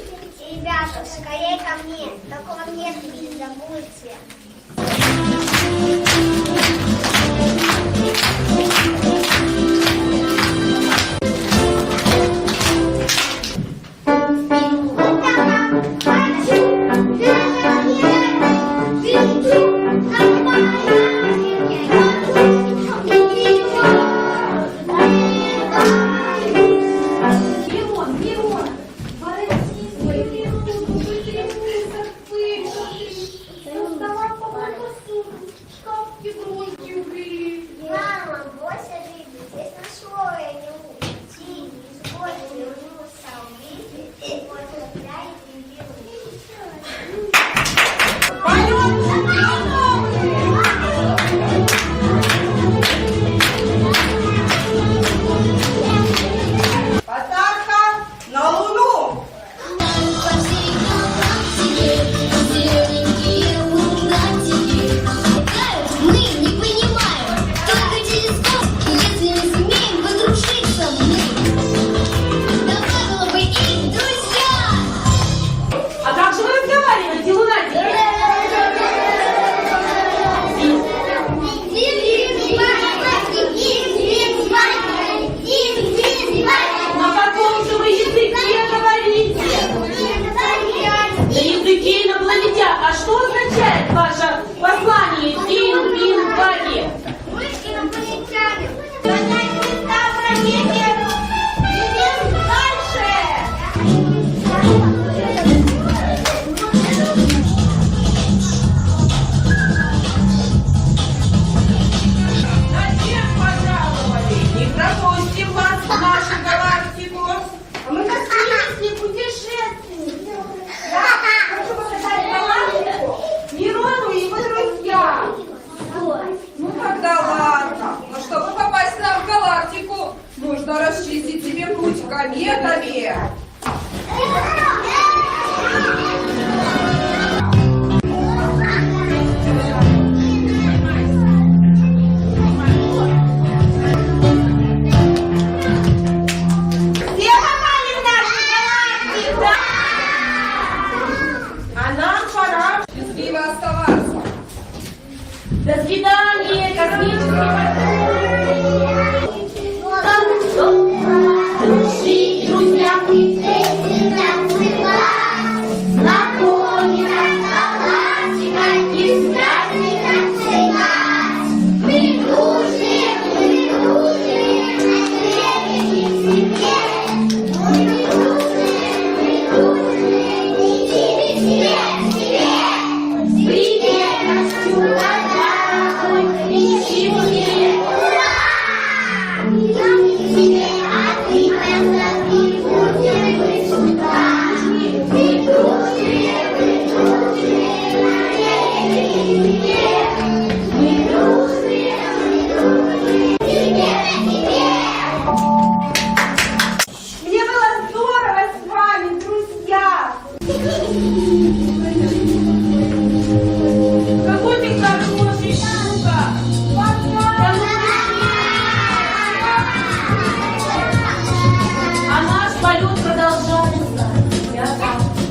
Speaker 6: Поехали!
Speaker 9: Все попали в наш галактик, да? А нам пора
Speaker 6: Счастливо оставаться.
Speaker 9: До свидания,
Speaker 1: Души, друзья, встретим нас и вас. Знакомы нас галактика, и праздник нас. Мы дружим, мы верим себе. Мы дружим, и тебе. Привет, наш чудо, и тебе. Ура!
Speaker 9: Мне было здорово с вами, друзья! Какой ты хороший, Шука! А наш полет продолжается.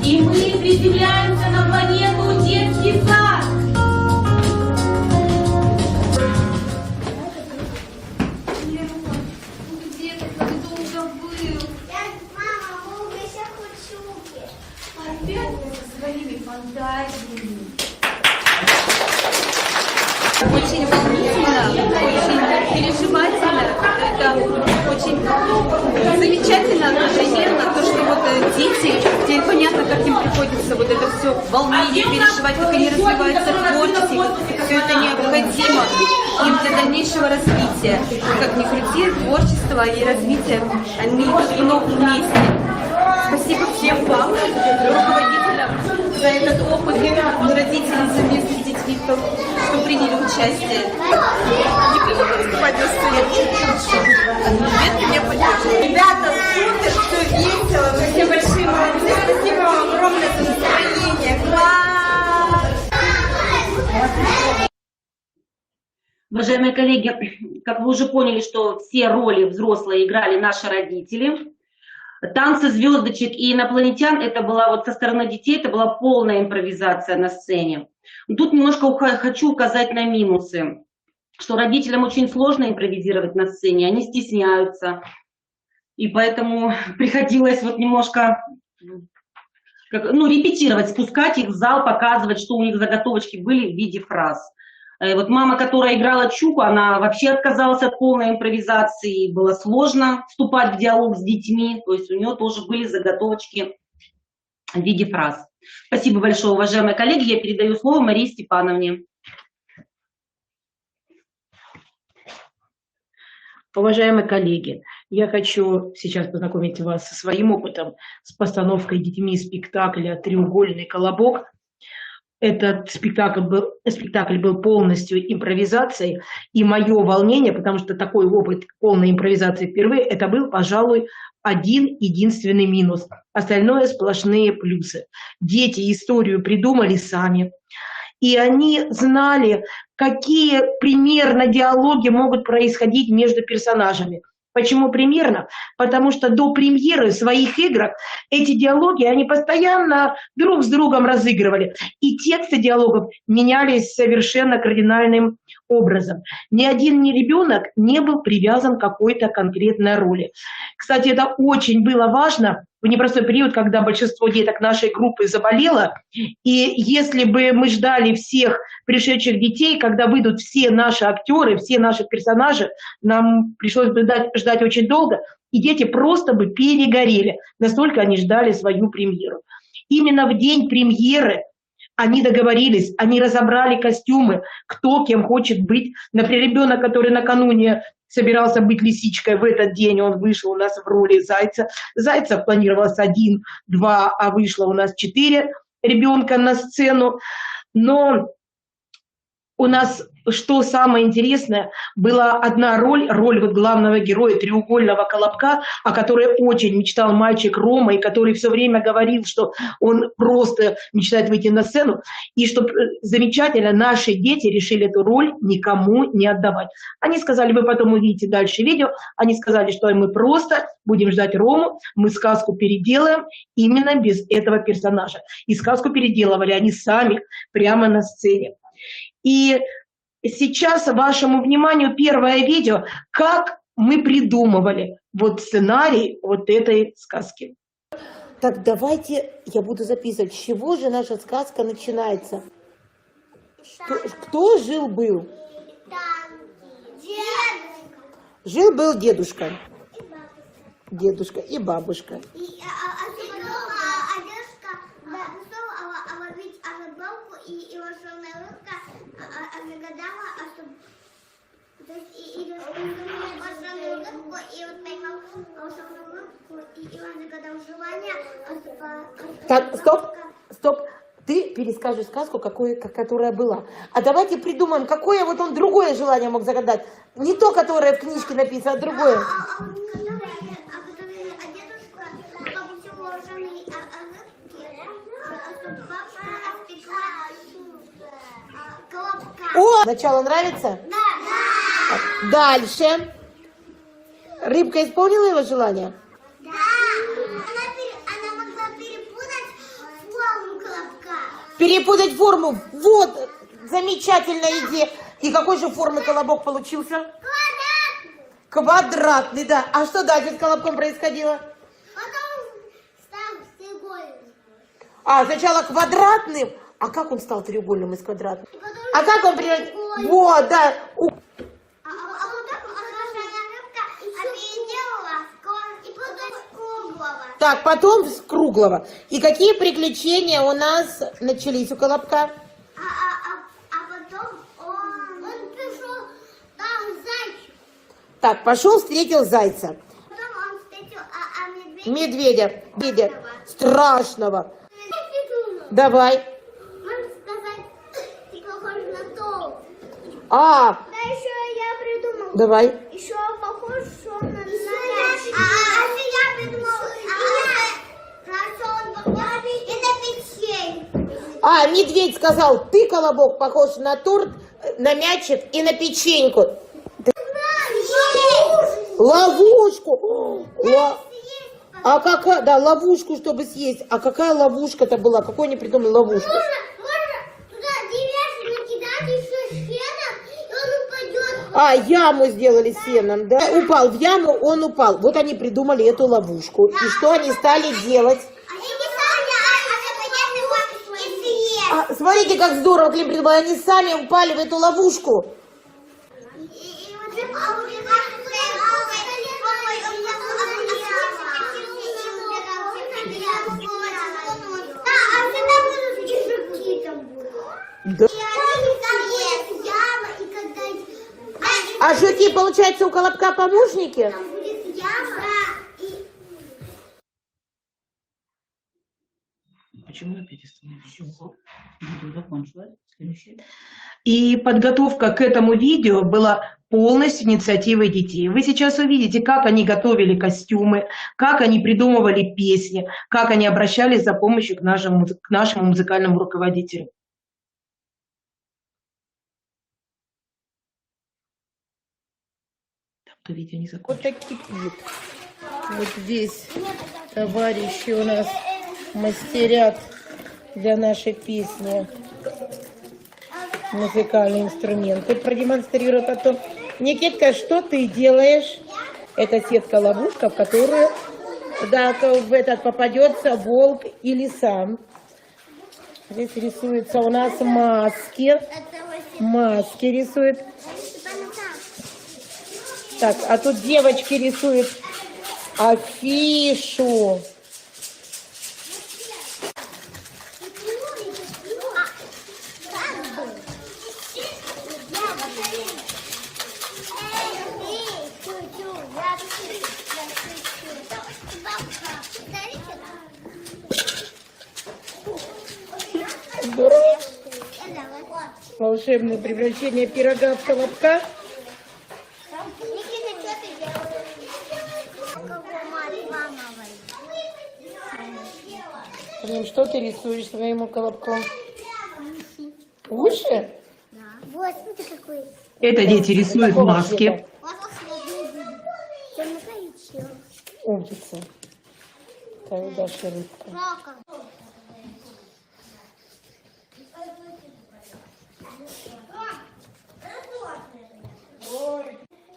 Speaker 9: И мы приземляемся на планету Детский сад.
Speaker 1: Мама, мы в гостях у Чуки.
Speaker 9: Опять вы со своими фантазиями.
Speaker 13: Очень волнительно, очень переживательно. Это очень замечательно одновременно, то, что вот дети, теперь понятно, как им приходится вот это все волнение переживать, как они развиваются в творчестве, вот все это необходимо им для дальнейшего развития. Как ни крути, творчество и развитие, они идут в новом месте. Спасибо всем вам, руководителям, за этот опыт, родителям совместно с детьми, что приняли участие.
Speaker 6: Не привыкла выступать на сцене, очень хорошо. Детки меня поддерживают.
Speaker 9: Ребята, супер, все весело, вы все большие молодцы. Спасибо вам огромное за настроение. Класс!
Speaker 11: Уважаемые коллеги, как вы уже поняли, что все роли взрослые играли наши родители. Танцы звездочек и инопланетян, это была вот со стороны детей, это была полная импровизация на сцене. Тут немножко хочу указать на минусы, что родителям очень сложно импровизировать на сцене, они стесняются. И поэтому приходилось вот немножко репетировать, спускать их в зал, показывать, что у них заготовочки были в виде фраз. Вот мама, которая играла Чуку, она вообще отказалась от полной импровизации, было сложно вступать в диалог с детьми, то есть у нее тоже были заготовочки в виде фраз. Спасибо большое, уважаемые коллеги, я передаю слово Марии Степановне.
Speaker 8: Уважаемые коллеги, я хочу сейчас познакомить вас со своим опытом с постановкой детьми спектакля «Треугольный колобок». Этот спектакль был полностью импровизацией, и мое волнение, потому что такой опыт полной импровизации впервые, это был, пожалуй, один единственный минус. Остальное сплошные плюсы. Дети историю придумали сами, и они знали, какие примерно диалоги могут происходить между персонажами. Почему примерно? Потому что до премьеры своих игр эти диалоги они постоянно друг с другом разыгрывали. И тексты диалогов менялись совершенно кардинальным образом. Ни один ребенок не был привязан к какой-то конкретной роли. Кстати, это очень было важно в непростой период, когда большинство деток нашей группы заболело. И если бы мы ждали всех пришедших детей, когда выйдут все наши актеры, все наши персонажи, нам пришлось бы ждать очень долго, и дети просто бы перегорели. Настолько они ждали свою премьеру. Именно в день премьеры они договорились, они разобрали костюмы, кто кем хочет быть. Например, ребенок, который накануне собирался быть лисичкой, в этот день он вышел у нас в роли зайца. Зайцев планировалось 1, 2, а вышло у нас 4 ребенка на сцену. Но у нас что самое интересное, была одна роль вот главного героя треугольного колобка, о которой очень мечтал мальчик Рома, и который все время говорил, что он просто мечтает выйти на сцену, и что замечательно, наши дети решили эту роль никому не отдавать. Они сказали, вы потом увидите дальше видео, они сказали, что мы просто будем ждать Рому, мы сказку переделаем именно без этого персонажа. И сказку переделывали они сами прямо на сцене. И сейчас вашему вниманию первое видео, как мы придумывали вот сценарий вот этой сказки.
Speaker 9: Так давайте я буду записывать, с чего же наша сказка начинается. Кто жил-был? Жил-был дедушка. Дедушка и бабушка. Так, стоп. Ты перескажешь сказку, которая была. А давайте придумаем, какое вот он другое желание мог загадать. Не то, которое в книжке написано, а другое. О, начало нравится? Да. Дальше. Рыбка исполнила его желание?
Speaker 1: Да. Она могла перепутать форму колобка.
Speaker 9: Перепутать форму. Вот, замечательная идея. И какой же формы колобок получился? Квадратный. Квадратный, да. А что дальше с колобком происходило?
Speaker 1: Потом стал треугольным.
Speaker 9: А, сначала квадратным. А как он стал треугольным из квадратным? А как он превратился? Вот, да. Так, потом с круглого. И какие приключения у нас начались у колобка?
Speaker 1: Потом он пришел, там зайчик.
Speaker 9: Так, пошел, встретил зайца.
Speaker 1: Потом он встретил
Speaker 9: Медведя. Страшного. Давай.
Speaker 1: Можно сказать, ты похож на толк.
Speaker 9: А.
Speaker 1: Да еще я придумал.
Speaker 9: Давай.
Speaker 1: Еще похож, что он на мяч. Я придумал. Что он похож и на печенье.
Speaker 9: А, медведь сказал, ты, колобок, похож на торт, на мячик и на печеньку. Ловушку. А какая, да, ловушку, чтобы съесть. А какая ловушка-то была? Какой они придумали ловушку?
Speaker 1: Можно туда деревья накидать еще сеном, и он упадет.
Speaker 9: А, яму сделали сеном, да? Упал в яму, он упал. Вот они придумали эту ловушку. И что они стали делать? Смотрите, как здорово, Клим придумал. Они сами упали в эту ловушку. Да. А жуки, получается, у колобка помощники?
Speaker 8: Почему опять И подготовка к этому видео была полностью инициативой детей. Вы сейчас увидите, как они готовили костюмы, как они придумывали песни, как они обращались за помощью к нашему музыкальному руководителю. Видео не
Speaker 9: вот такие вот. Вот здесь товарищи у нас мастерят для нашей песни музыкальные инструменты. Продемонстрирую потом. Никитка, что ты делаешь? Это сетка-ловушка, в которую в этот попадется волк или сам. Здесь рисуются у нас маски. Маски рисуют. Так, а тут девочки рисуют афишу. Здорово. волшебное превращение пирога в колобка.
Speaker 1: Никита, что ты делаешь?
Speaker 9: Блин, что ты рисуешь своему колобку? Уши?
Speaker 1: Вот, смотри, какой.
Speaker 8: Это дети рисуют маски.
Speaker 1: Темно-коричневый.
Speaker 9: Умница. Так, Даша, рыбка.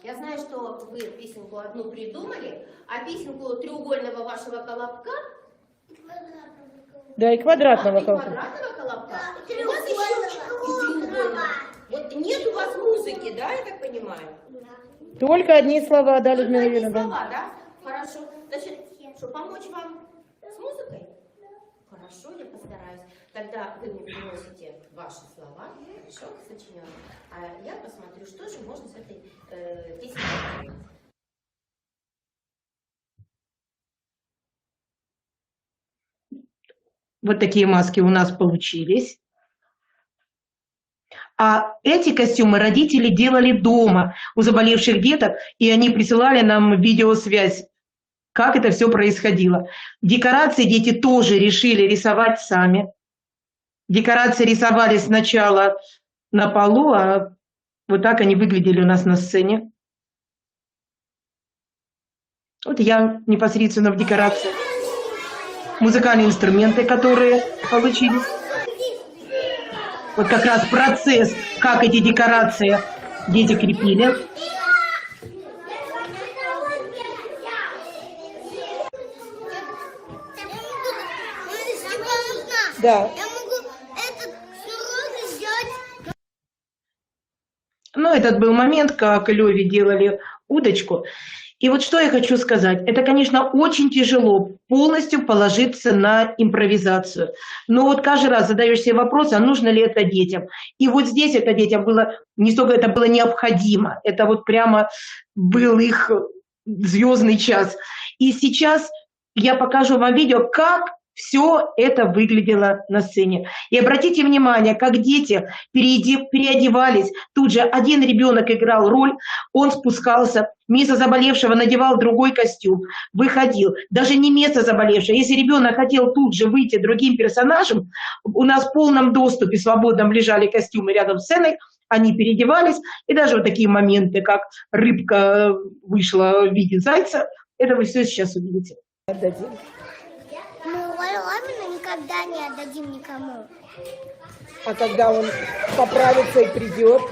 Speaker 2: Я знаю, что вы песенку одну придумали, а песенку треугольного вашего колобка,
Speaker 9: Да, и квадратного колобка.
Speaker 2: квадратного колобка, у вас еще треугольного. Вот нет у вас музыки, да, я так понимаю?
Speaker 9: Только одни слова, да, Людмила
Speaker 2: Одни
Speaker 9: Юрьевна?
Speaker 2: слова, да? Хорошо. Значит, что, помочь вам с музыкой? Хорошо, я постараюсь. Тогда вы мне приносите ваши слова, хорошо, сочиненные, а я посмотрю, что же можно с этой песней сделать.
Speaker 8: Вот такие маски у нас получились. А эти костюмы родители делали дома у заболевших деток, и они присылали нам видеосвязь, как это все происходило. Декорации дети тоже решили рисовать сами. Декорации рисовались сначала на полу, а вот так они выглядели у нас на сцене. Вот я непосредственно в декорациях. Музыкальные инструменты, которые получились. Вот как раз процесс, как эти декорации дети крепили.
Speaker 9: Да.
Speaker 1: Я могу этот шнурок сделать.
Speaker 8: Ну, этот был момент, как Леве делали удочку. И вот что я хочу сказать. Это, конечно, очень тяжело полностью положиться на импровизацию. Но вот каждый раз задаешь себе вопрос, а нужно ли это детям. И вот здесь это детям было, не столько это было необходимо, это вот прямо был их звездный час. И сейчас я покажу вам видео, как все это выглядело на сцене. И обратите внимание, как дети переодевались. Тут же один ребенок играл роль, он спускался, вместо заболевшего надевал другой костюм, выходил. Даже не место заболевшего. Если ребенок хотел тут же выйти другим персонажем, у нас в полном доступе свободном лежали костюмы рядом с сценой, они переодевались. И даже вот такие моменты, как рыбка вышла в виде зайца, это вы все сейчас увидите.
Speaker 1: Мы Ламина никогда не отдадим никому.
Speaker 9: А когда он поправится и придет?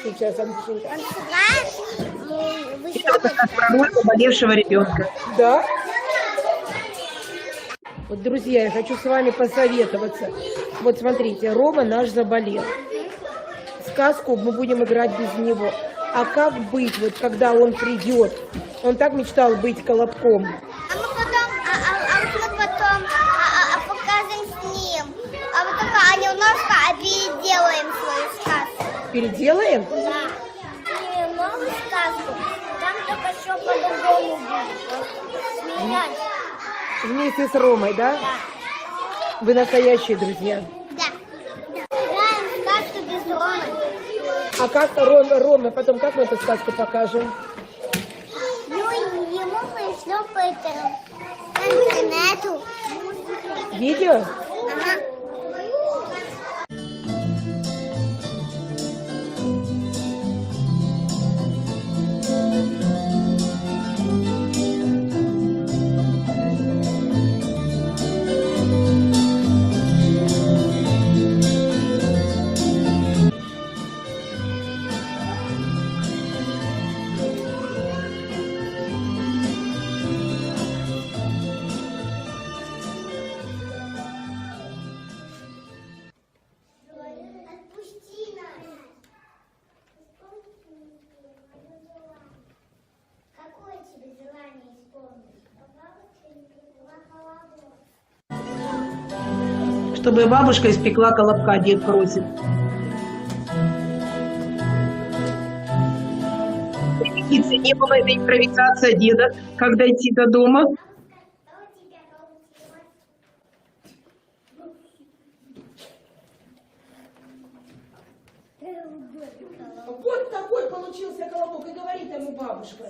Speaker 9: Сейчас, Андрюшенька.
Speaker 1: Он сыграет, мы вышел.
Speaker 8: Роль заболевшего ребенка.
Speaker 9: Да? Вот, друзья, я хочу с вами посоветоваться. Вот смотрите, Рома наш заболел. Сказку мы будем играть без него. А как быть, вот когда он придет? Он так мечтал быть колобком.
Speaker 1: Покажем с ним. А вот только немножко переделаем свою сказку.
Speaker 9: Переделаем?
Speaker 1: Да. И новую сказку. Там только все по-другому будет. Сменять.
Speaker 9: Вместе с Ромой, да?
Speaker 1: Да.
Speaker 9: Вы настоящие друзья.
Speaker 1: Да. Играем сказку без Ромы.
Speaker 9: А как Рома, потом как мы эту сказку покажем?
Speaker 1: Ну, ему пришло по интернету.
Speaker 9: Видео?
Speaker 1: Ага. Отпусти нас. Какое тебе желание исполнить?
Speaker 8: Чтобы бабушка испекла колобка, дед просит. Репетиции не было, это импровизация деда, как дойти до дома.
Speaker 9: получился колобок, и говорит ему бабушка.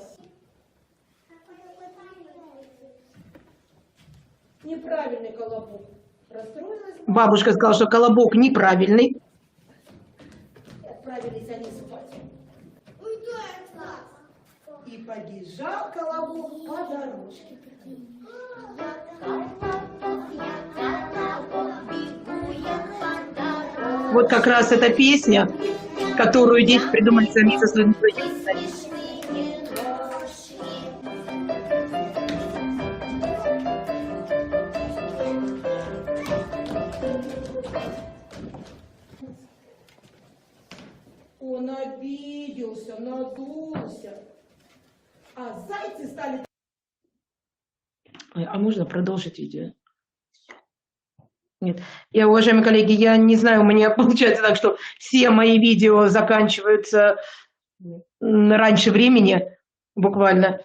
Speaker 9: Неправильный колобок. Расстроилась
Speaker 8: Бабушка сказала, что колобок неправильный.
Speaker 9: и отправились они спать. И побежал колобок по дорожке.
Speaker 8: Вот как раз эта песня, которую дети придумали сами со Людмилой Юрьевной.
Speaker 9: Он обиделся, надулся. А зайцы стали...
Speaker 8: Ой, а можно продолжить видео? Нет. Я, уважаемые коллеги, я не знаю, у меня получается так, что все мои видео заканчиваются раньше времени, буквально.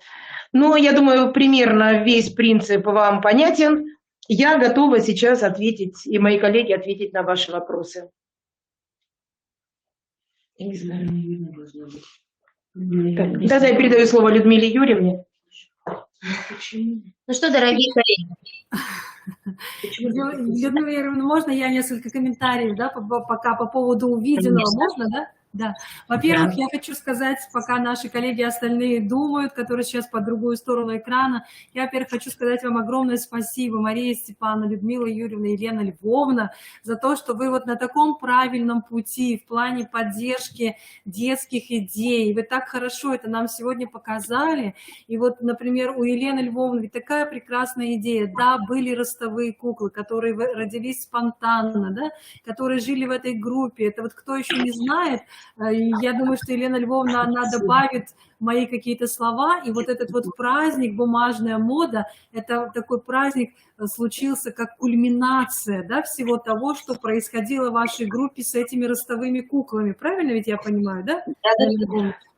Speaker 8: Но я думаю, примерно весь принцип вам понятен. Я готова сейчас ответить, и мои коллеги ответить на ваши вопросы. Я не знаю. Так, тогда я передаю слово Людмиле Юрьевне.
Speaker 2: Ну что, дорогие коллеги?
Speaker 7: Людмила Юрьевна, можно я несколько комментариев, да, пока по поводу увиденного?
Speaker 2: Конечно.
Speaker 7: Можно, да? Да. Во-первых, я хочу сказать, пока наши коллеги остальные думают, которые сейчас по другую сторону экрана, я, во-первых, хочу сказать вам огромное спасибо, Мария Степановна, Людмила Юрьевна, Елена Львовна, за то, что вы вот на таком правильном пути в плане поддержки детских идей. Вы так хорошо это нам сегодня показали. И вот, например, у Елены Львовны ведь такая прекрасная идея. Да, были ростовые куклы, которые родились спонтанно, да, которые жили в этой группе. Это вот кто еще не знает, я думаю, что Елена Львовна, она добавит мои какие-то слова, и вот этот вот праздник «Бумажная мода», это такой праздник случился как кульминация, да, всего того, что происходило в вашей группе с этими ростовыми куклами. Правильно ведь я понимаю, да?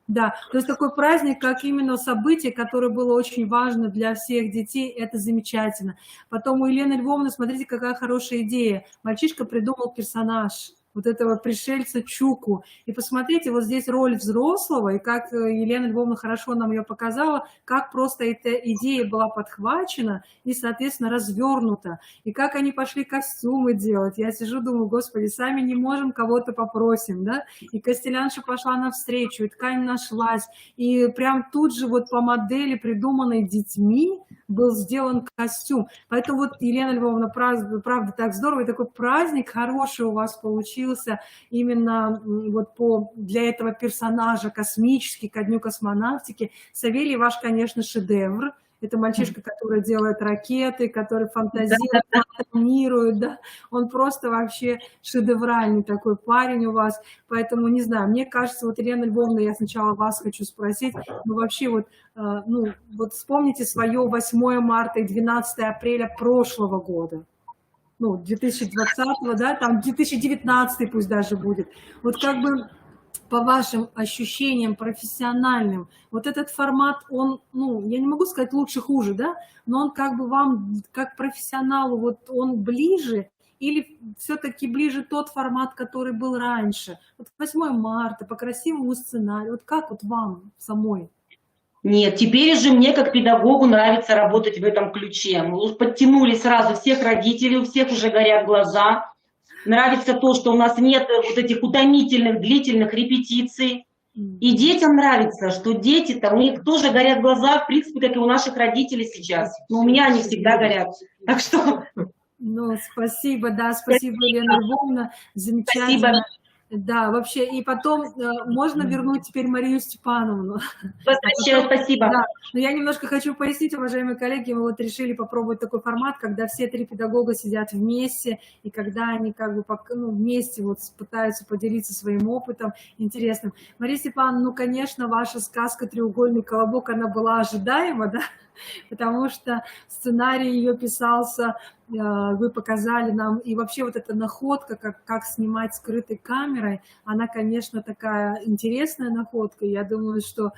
Speaker 7: Да, то есть такой праздник, как именно событие, которое было очень важно для всех детей, это замечательно. Потом у Елены Львовны, смотрите, какая хорошая идея. Мальчишка придумал персонаж, вот этого пришельца Чуку. И посмотрите, вот здесь роль взрослого, и как Елена Львовна хорошо нам ее показала, как просто эта идея была подхвачена и, соответственно, развернута. И как они пошли костюмы делать. Я сижу, думаю, господи, сами не можем, кого-то попросим, да? И Костелянша пошла навстречу, и ткань нашлась. И прям тут же вот по модели, придуманной детьми, был сделан костюм. Поэтому вот, Елена Львовна, правда, так здорово, и такой праздник хороший у вас получился именно вот для этого персонажа космический, ко Дню космонавтики. Савелий ваш, конечно, шедевр. Это мальчишка, который делает ракеты, который фантазирует, планирует, да. Он просто вообще шедевральный такой парень у вас. Поэтому, не знаю, мне кажется, вот, Елена Львовна, я сначала вас хочу спросить, ну, вообще вот, вот вспомните свое 8 марта и 12 апреля прошлого года. Ну, 2020, да, там 2019 пусть даже будет. Вот как бы по вашим ощущениям профессиональным, вот этот формат, он, ну, я не могу сказать лучше-хуже, да, но он как бы вам, как профессионалу, вот он ближе или все-таки ближе тот формат, который был раньше? Вот 8 марта, по красивому сценарию, вот как вот вам самой?
Speaker 11: Нет, теперь же мне как педагогу нравится работать в этом ключе. Мы подтянули сразу всех родителей, у всех уже горят глаза. Нравится то, что у нас нет вот этих утомительных, длительных репетиций. И детям нравится, что дети-то, у них тоже горят глаза, в принципе, как и у наших родителей сейчас. Но у меня они всегда горят. Так что...
Speaker 7: Ну, спасибо, да, спасибо, Елена Львовна, замечательно. Спасибо. Да, вообще, и потом можно вернуть теперь Марию Степановну.
Speaker 11: Спасибо.
Speaker 7: Да. Но я немножко хочу пояснить, уважаемые коллеги, мы вот решили попробовать такой формат, когда все 3 педагога сидят вместе, и когда они как бы вместе вот пытаются поделиться своим опытом интересным. Мария Степановна, ну, конечно, ваша сказка «Треугольный колобок», она была ожидаема, да? Потому что сценарий ее писался, вы показали нам, и вообще вот эта находка, как снимать скрытой камерой, она, конечно, такая интересная находка. Я думаю, что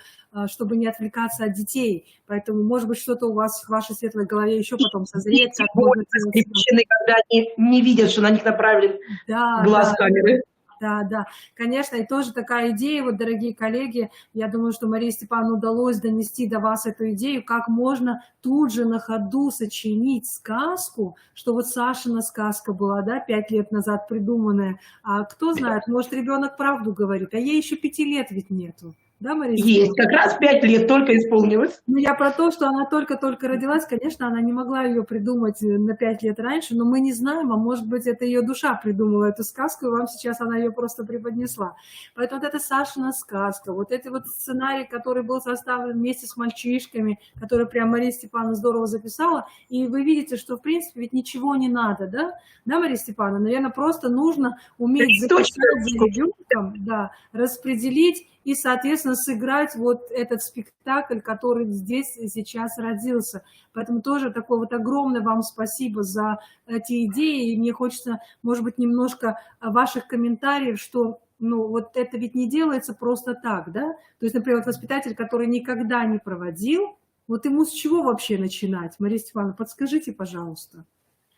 Speaker 7: чтобы не отвлекаться от детей, поэтому, может быть, что-то у вас в вашей светлой голове еще потом созреет.
Speaker 8: Когда они не видят, что на них направлен глаз камеры.
Speaker 7: Да, да, конечно, и тоже такая идея, вот, дорогие коллеги, я думаю, что Марии Степановне удалось донести до вас эту идею, как можно тут же на ходу сочинить сказку, что вот Сашина сказка была, да, 5 лет назад придуманная, а кто знает, может, ребенок правду говорит, а ей еще 5 лет ведь нету. Да, Мария
Speaker 8: Есть, как раз 5 лет только исполнилось.
Speaker 7: Ну, я про то, что она только-только родилась, конечно, она не могла ее придумать на 5 лет раньше, но мы не знаем, а может быть, это ее душа придумала эту сказку, и вам сейчас она ее просто преподнесла. Поэтому вот эта Сашина сказка, вот этот вот сценарий, который был составлен вместе с мальчишками, который прям Мария Степановна здорово записала, и вы видите, что, в принципе, ведь ничего не надо, да? Да, Мария Степановна? Наверное, просто нужно уметь записать за ребенком, да, распределить, и, соответственно, сыграть вот этот спектакль, который здесь сейчас родился. Поэтому тоже такое вот огромное вам спасибо за эти идеи. И мне хочется, может быть, немножко ваших комментариев, что, ну, вот это ведь не делается просто так, да? То есть, например, вот воспитатель, который никогда не проводил, вот ему с чего вообще начинать? Мария Степановна, подскажите, пожалуйста.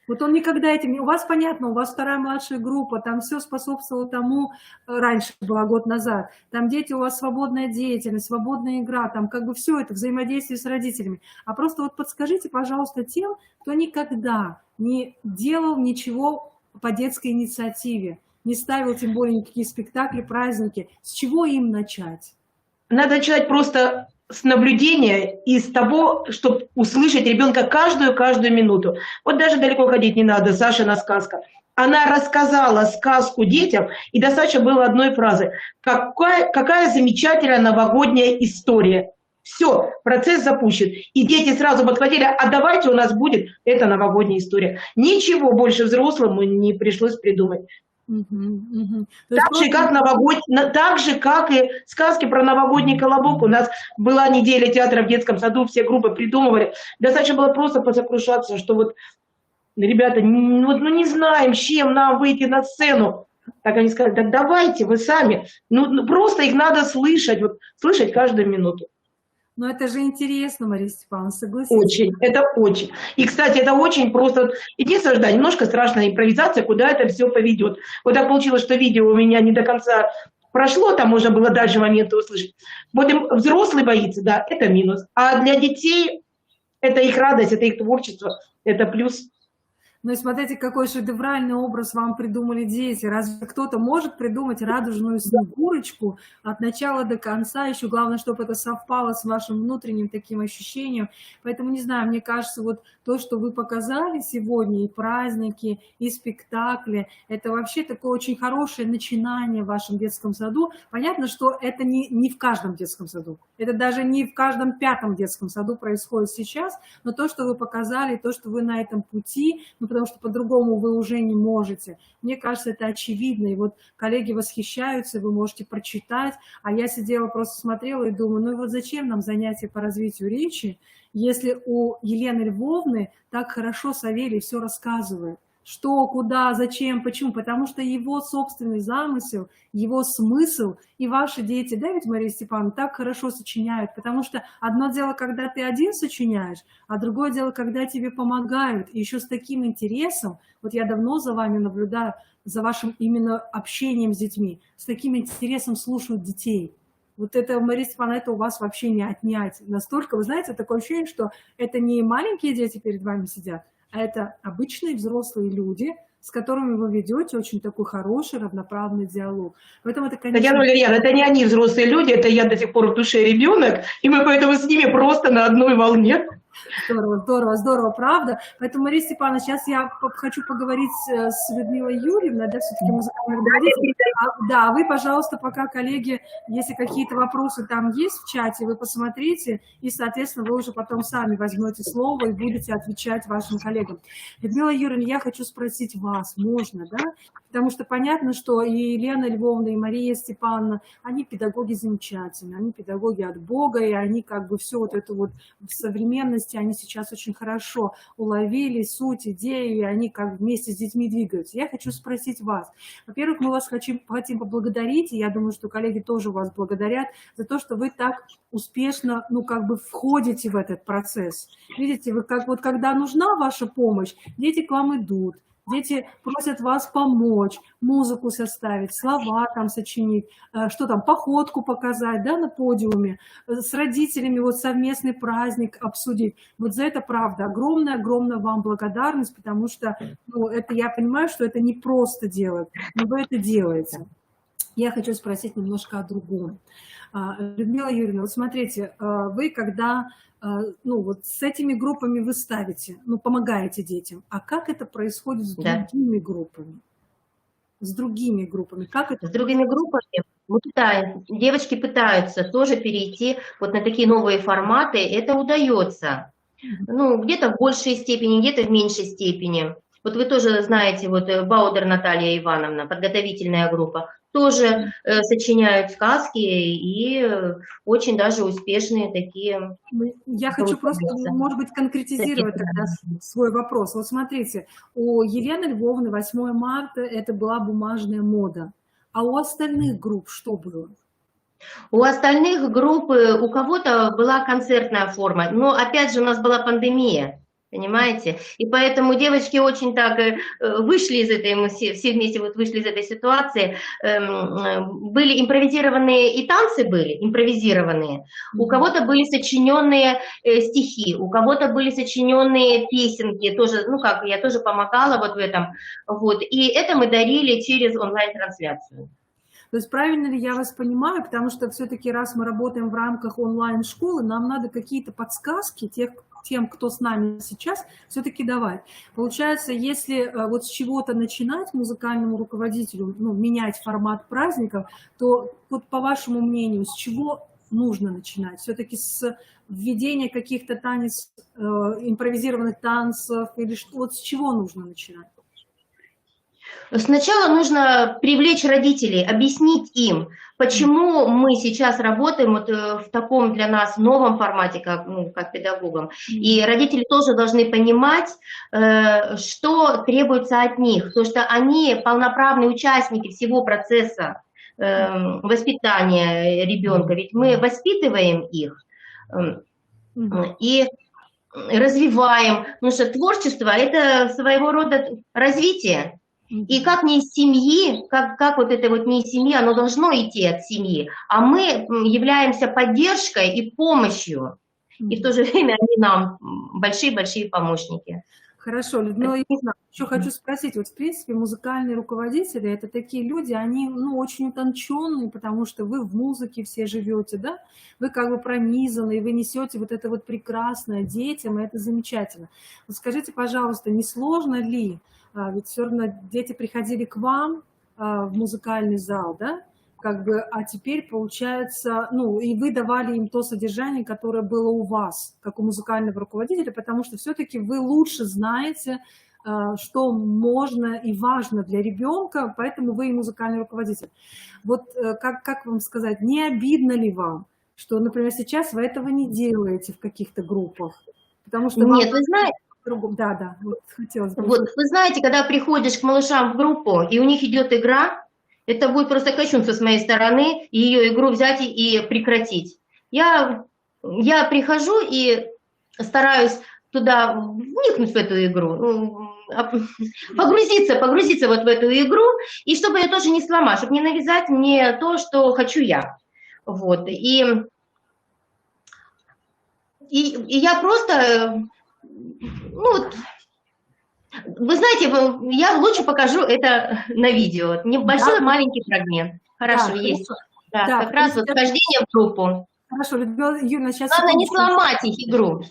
Speaker 7: Вот он никогда этим... У вас понятно, у вас вторая младшая группа, там все способствовало тому, раньше было год назад, там дети, у вас свободная деятельность, свободная игра, там как бы все это, взаимодействие с родителями. А просто вот подскажите, пожалуйста, тем, кто никогда не делал ничего по детской инициативе, не ставил тем более никакие спектакли, праздники, с чего им начать?
Speaker 8: Надо начинать просто с наблюдения и с того, чтобы услышать ребенка каждую минуту. Вот даже далеко ходить не надо, Сашина сказка. Она рассказала сказку детям, и достаточно было одной фразы. Какая замечательная новогодняя история. Все, процесс запущен. И дети сразу подхватили, а давайте у нас будет эта новогодняя история. Ничего больше взрослому не пришлось придумать. Так же, как и сказки про новогодний колобок. У нас была неделя театра в детском саду, все группы придумывали. Достаточно было просто посокрушаться, что вот, ребята, не знаем, с чем нам выйти на сцену. Так они сказали, так давайте, вы сами. Просто их надо слышать, вот, слышать каждую минуту.
Speaker 7: Но это же интересно, Мария Степановна, согласитесь?
Speaker 8: Очень, это очень. И, кстати, это очень просто... Единственное, да, немножко страшная импровизация, куда это все поведет. Вот так получилось, что видео у меня не до конца прошло, там можно было дальше моменты услышать. Вот взрослый боится, да, это минус. А для детей это их радость, это их творчество, это плюс.
Speaker 7: Ну и смотрите, какой шедевральный образ вам придумали дети. Разве кто-то может придумать радужную снегурочку от начала до конца? Еще главное, чтобы это совпало с вашим внутренним таким ощущением. Поэтому, не знаю, мне кажется, вот то, что вы показали сегодня, и праздники, и спектакли, это вообще такое очень хорошее начинание в вашем детском саду. Понятно, что это не в каждом детском саду. Это даже не в каждом 5-м детском саду происходит сейчас. Но то, что вы показали, то, что вы на этом пути, потому что по-другому вы уже не можете. Мне кажется, это очевидно. И вот коллеги восхищаются, вы можете прочитать. А я сидела, просто смотрела и думаю, ну и вот зачем нам занятия по развитию речи, если у Елены Львовны так хорошо Савелий все рассказывает. Что, куда, зачем, почему? Потому что его собственный замысел, его смысл и ваши дети, да, ведь, Мария Степановна, так хорошо сочиняют. Потому что одно дело, когда ты один сочиняешь, а другое дело, когда тебе помогают. И еще с таким интересом, вот я давно за вами наблюдаю, за вашим именно общением с детьми, с таким интересом слушают детей. Вот это, Мария Степановна, это у вас вообще не отнять. Настолько, вы знаете, такое ощущение, что это не маленькие дети перед вами сидят, а это обычные взрослые люди, с которыми вы ведете очень такой хороший, равноправный диалог. Поэтому это, конечно...
Speaker 8: Татьяна Валерьяновна, это не они взрослые люди, это я до сих пор в душе ребенок, и мы поэтому с ними просто на одной волне.
Speaker 7: Здорово, здорово, здорово, правда. Поэтому, Мария Степановна, сейчас я хочу поговорить с Людмилой Юрьевной, да, все-таки музыкальный руководитель. Да, вы, пожалуйста, пока, коллеги, если какие-то вопросы там есть в чате, вы посмотрите, и, соответственно, вы уже потом сами возьмете слово и будете отвечать вашим коллегам. Людмила Юрьевна, я хочу спросить вас, можно, да? Потому что понятно, что и Елена Львовна, и Мария Степановна, они педагоги замечательные, они педагоги от Бога, и они как бы все вот это вот в современности, они сейчас очень хорошо уловили суть, идеи, и они как вместе с детьми двигаются. Я хочу спросить вас. Во-первых, мы вас хотим поблагодарить, и я думаю, что коллеги тоже вас благодарят за то, что вы так успешно, ну, как бы входите в этот процесс. Видите, вы как вот когда нужна ваша помощь, дети к вам идут, Дети просят вас помочь, музыку составить, слова там сочинить, что там, походку показать, да, на подиуме, с родителями вот совместный праздник обсудить. Вот за это, правда, огромная вам благодарность, потому что, ну, это я понимаю, что это не просто делать, но вы это делаете. Я хочу спросить немножко о другом. Людмила Юрьевна, вот смотрите, вы когда, ну, вот с этими группами вы ставите, ну, помогаете детям, а как это происходит с другими группами? С другими группами? Как это?
Speaker 2: С другими группами мы девочки пытаются тоже перейти вот на такие новые форматы, это удается. Ну, где-то в большей степени, где-то в меньшей степени. Вот вы тоже знаете, вот Баудер Наталья Ивановна, подготовительная группа, тоже сочиняют сказки и очень даже успешные такие.
Speaker 7: Я хочу просто, может быть, конкретизировать тогда свой вопрос. Вот смотрите, у Елены Львовны 8 марта это была бумажная мода, а у остальных групп что было?
Speaker 2: У остальных групп, у кого-то была концертная форма, но опять же у нас была пандемия. Понимаете? И поэтому девочки очень так вышли из этой, мы все вместе вот вышли из этой ситуации, были импровизированные, и танцы были импровизированные, у кого-то были сочиненные стихи, у кого-то были сочиненные песенки, тоже, ну как, я тоже помогала вот в этом, вот, и это мы дарили через онлайн-трансляцию.
Speaker 7: То есть правильно ли я вас понимаю, потому что все-таки раз мы работаем в рамках онлайн-школы, нам надо какие-то подсказки тем, кто с нами сейчас, все-таки давать. Получается, если вот с чего-то начинать музыкальному руководителю, ну, менять формат праздников, то вот по вашему мнению, с чего нужно начинать? Все-таки с введения каких-то импровизированных танцев или что, вот с чего нужно начинать?
Speaker 2: Сначала нужно привлечь родителей, объяснить им, почему мы сейчас работаем вот в таком для нас новом формате, как, ну, как педагогам. И родители тоже должны понимать, что требуется от них, потому что они полноправные участники всего процесса воспитания ребенка, ведь мы воспитываем их и развиваем, потому что творчество – это своего рода развитие. И как не из семьи, как вот это вот не из семьи, оно должно идти от семьи, а мы являемся поддержкой и помощью, и в то же время они нам большие-большие помощники.
Speaker 7: Хорошо, Людмила Юрьевна, еще хочу спросить, вот в принципе музыкальные руководители, это такие люди, они, ну, очень утонченные, потому что вы в музыке все живете, да, вы как бы пронизаны, и вы несете вот это вот прекрасное детям, и это замечательно. Вот скажите, пожалуйста, не сложно ли, ведь все равно дети приходили к вам в музыкальный зал, да, как бы, а теперь получается, ну, и вы давали им то содержание, которое было у вас, как у музыкального руководителя, потому что все-таки вы лучше знаете, что можно и важно для ребенка, поэтому вы и музыкальный руководитель. Вот как вам сказать, не обидно ли вам, что, например, сейчас вы этого не делаете в каких-то группах? Потому что
Speaker 2: нет, вы знаете,
Speaker 7: да, вот хотелось бы.
Speaker 2: Вот, вы знаете, когда приходишь к малышам в группу, и у них идет игра, это будет просто кощунство с моей стороны, ее игру взять и прекратить. Я прихожу и стараюсь туда вникнуть в эту игру, погрузиться вот в эту игру, и чтобы ее тоже не сломать, чтобы не навязать мне то, что хочу я. Вот. И я просто... Ну, вот, вы знаете, я лучше покажу это на видео. Небольшой, да, маленький фрагмент. Хорошо, да, есть. Да, да, как раз вот вхождение в группу.
Speaker 7: Хорошо, Людмила Юрьевна, сейчас...
Speaker 2: Главное не сломать их игру.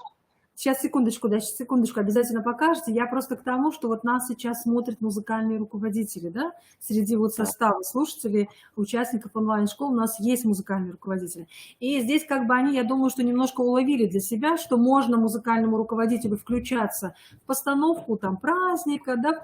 Speaker 7: Сейчас, секундочку, обязательно покажете. Я просто к тому, что вот нас сейчас смотрят музыкальные руководители, да, среди вот состава слушателей, участников онлайн-школ у нас есть музыкальные руководители. И здесь как бы они, я думаю, что немножко уловили для себя, что можно музыкальному руководителю включаться в постановку там праздника, да,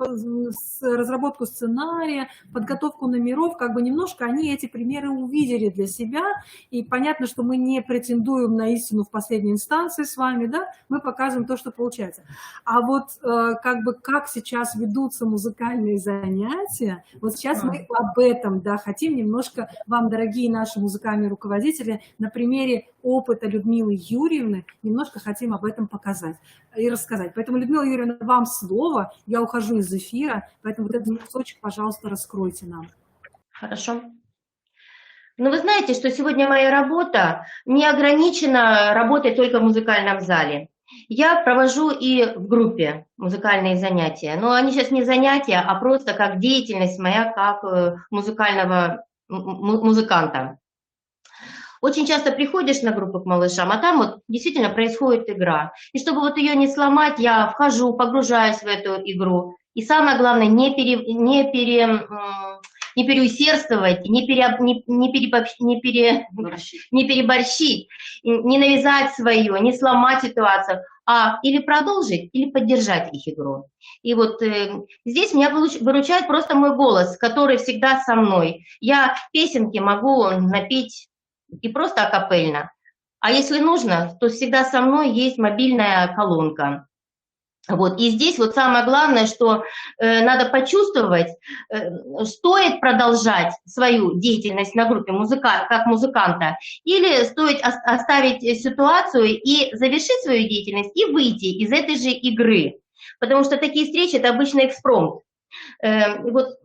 Speaker 7: разработку сценария, подготовку номеров, как бы немножко они эти примеры увидели для себя. И понятно, что мы не претендуем на истину в последней инстанции с вами, да, мы показываем то, что получается. А вот как бы как сейчас ведутся музыкальные занятия, вот сейчас мы об этом, да, хотим немножко вам, дорогие наши музыкальные руководители, на примере опыта Людмилы Юрьевны немножко хотим об этом показать и рассказать. Поэтому, Людмила Юрьевна, вам слово, я ухожу из эфира, поэтому вот этот кусочек, пожалуйста, раскройте нам.
Speaker 2: Хорошо. Ну, вы знаете, что сегодня моя работа не ограничена работой только в музыкальном зале. Я провожу и в группе музыкальные занятия. Но они сейчас не занятия, а просто как деятельность моя, как музыкального музыканта. Очень часто приходишь на группу к малышам, а там вот действительно происходит игра. И чтобы вот ее не сломать, я вхожу, погружаюсь в эту игру. И самое главное, не переусердствовать, не переборщить, не навязать свое, не сломать ситуацию, а или продолжить, или поддержать их игру. И вот здесь меня выручает просто мой голос, который всегда со мной. Я песенки могу напеть и просто акапельно. А если нужно, то всегда со мной есть мобильная колонка. Вот. И здесь вот самое главное, что надо почувствовать, стоит продолжать свою деятельность на группе как музыканта, или стоит оставить ситуацию и завершить свою деятельность и выйти из этой же игры. Потому что такие встречи – это обычно экспромт. Вот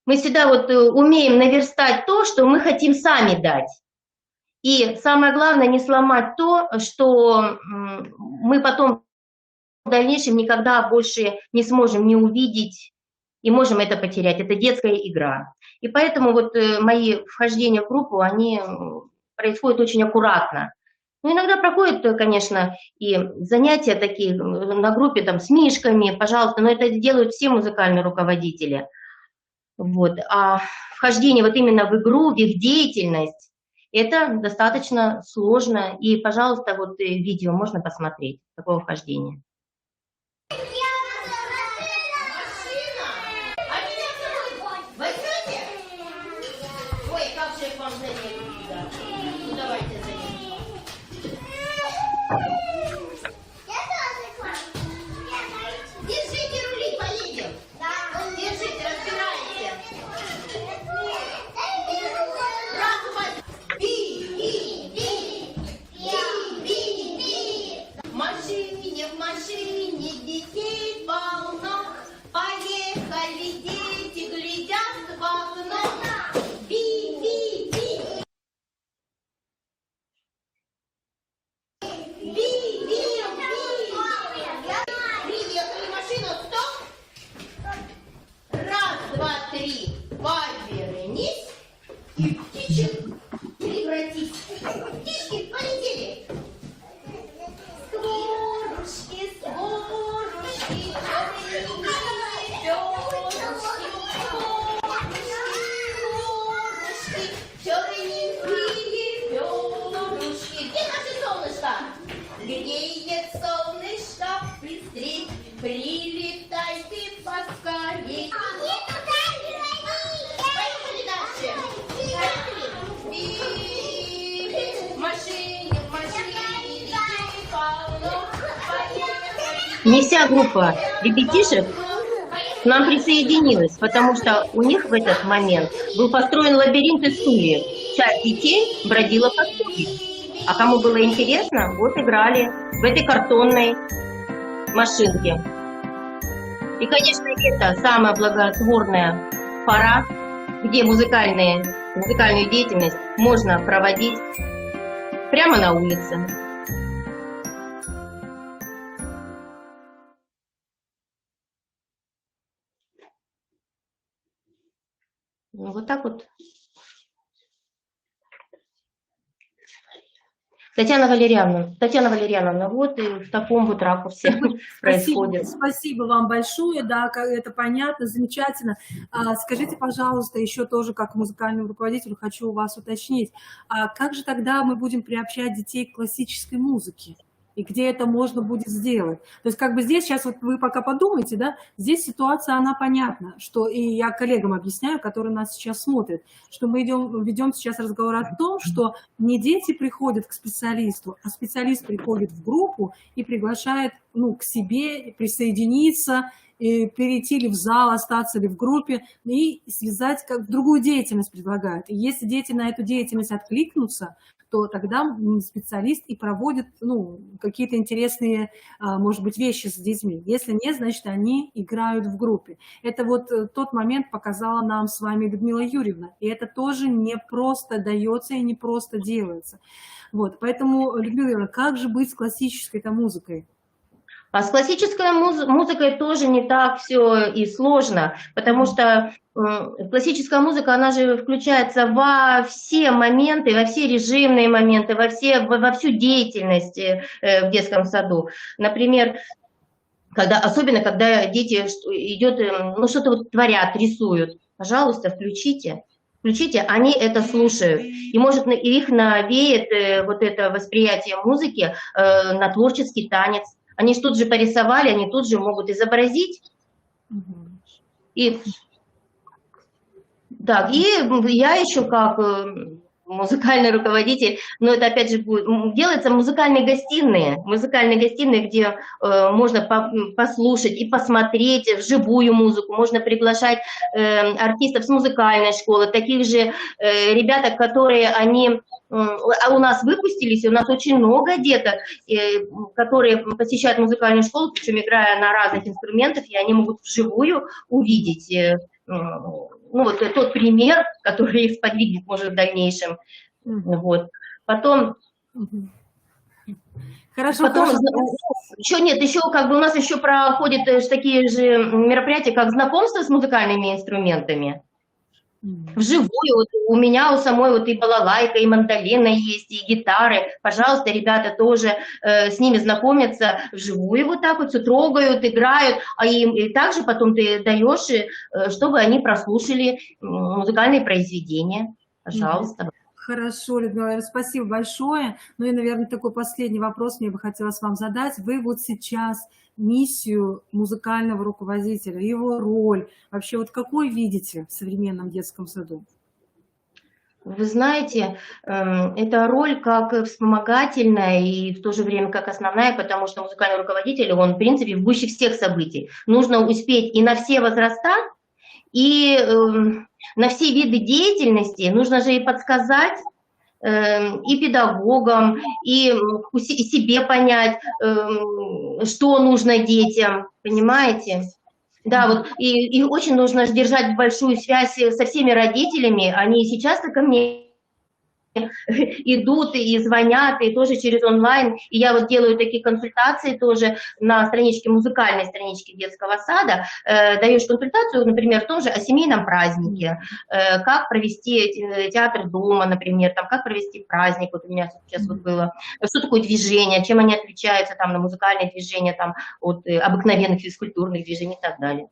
Speaker 2: мы всегда вот умеем наверстать то, что мы хотим сами дать. И самое главное, не сломать то, что мы потом в дальнейшем никогда больше не сможем не увидеть и можем это потерять. Это детская игра. И поэтому вот мои вхождения в группу, они происходят очень аккуратно. Ну, иногда проходят, конечно, и занятия такие на группе там, с мишками, пожалуйста, но это делают все музыкальные руководители. Вот. А вхождение вот именно в игру, в их деятельность, это достаточно сложно. И, пожалуйста, вот видео можно посмотреть, такого вхождения.
Speaker 1: Держите рули, поедем. Держите, разбирайте. В машине детей полно. Поехали, дети глядят в окно. Би-би-би. Приехали, машина, стоп. Раз, два, три, повернись. И птичек превратись. Птички полетели. Скворушки, скворушки, черненькие перышки. Где наше солнышко? Греет солнышко, быстрей, прилетайте поскорей. Поехали дальше. В машине, детей полно.
Speaker 2: Не вся группа ребятишек к нам присоединилась, потому что у них в этот момент был построен лабиринт из стульев. Часть детей бродила по стульям. А кому было интересно, вот играли в этой картонной машинке. И, конечно, это самая благотворная пора, где музыкальную деятельность можно проводить прямо на улице. Ну, вот так вот. Татьяна Валерьяновна, вот и в таком вот ракурсе происходит.
Speaker 7: Спасибо вам большое, да, это понятно, замечательно. Скажите, пожалуйста, еще тоже как музыкальному руководителю хочу у вас уточнить, как же тогда мы будем приобщать детей к классической музыке? и где это можно будет сделать. То есть как бы здесь сейчас вот вы пока подумайте, да, здесь ситуация, она понятна, что и я коллегам объясняю, которые нас сейчас смотрят, что мы ведем сейчас разговор о том, что не дети приходят к специалисту, а специалист приходит в группу и приглашает, ну, к себе присоединиться, и перейти ли в зал, остаться ли в группе, и связать, как другую деятельность предлагают. И если дети на эту деятельность откликнутся, то тогда специалист и проводит, ну, какие-то интересные, может быть, вещи с детьми. Если нет, значит, они играют в группе. Это вот тот момент показала нам с вами Людмила Юрьевна. И это тоже не просто дается и не просто делается. Вот, поэтому, Людмила Юрьевна, как же быть с классической-то музыкой?
Speaker 2: А с классической музыкой тоже не так все и сложно, потому что классическая музыка, она же включается во все моменты, во все режимные моменты, во всю деятельность в детском саду. Например, особенно когда дети ну, что-то вот творят, рисуют, пожалуйста, включите, они это слушают. И, может, их навеет вот это восприятие музыки на творческий танец. Они же тут же порисовали, они тут же могут изобразить. И, так, и я еще как музыкальный руководитель, но это опять же делаются музыкальные гостиные, где можно послушать и посмотреть вживую музыку, можно приглашать артистов с музыкальной школы, таких же ребята, которые у нас выпустились, у нас очень много деток, которые посещают музыкальную школу, причем играя на разных инструментах, и они могут вживую увидеть, ну, вот тот пример, который их сподвигнет, может, в дальнейшем. Вот. Потом...
Speaker 7: Хорошо.
Speaker 2: Еще как бы у нас еще проходят такие же мероприятия, как знакомство с музыкальными инструментами. Вживую, вот у меня у самой вот и балалайка, и мандолина есть, и гитары. Пожалуйста, ребята тоже с ними знакомятся вживую, вот так вот все трогают, играют, а им и также потом ты даешь, чтобы они прослушали музыкальные произведения. Пожалуйста.
Speaker 7: Хорошо, Людмила, спасибо большое. Ну и, наверное, такой последний вопрос мне бы хотелось вам задать. Вы вот сейчас миссию музыкального руководителя, его роль, вообще вот какой видите в современном детском саду?
Speaker 2: Вы знаете, эта роль как вспомогательная и в то же время как основная, потому что музыкальный руководитель, он, в принципе, в гуще всех событий. Нужно успеть и на все возраста, и на все виды деятельности. Нужно же и подсказать и педагогам, и себе понять, что нужно детям, понимаете? Да, вот, и очень нужно держать большую связь со всеми родителями. Они сейчас-то ко мне идут и звонят, и тоже через онлайн. И я вот делаю такие консультации тоже на страничке, музыкальной страничке детского сада. Даешь консультацию, например, в том же о семейном празднике, как провести театр дома, например, там, как провести праздник, вот у меня сейчас вот было, что такое движение, чем они отличаются там, на музыкальные движения там, от обыкновенных физкультурных движений и так далее.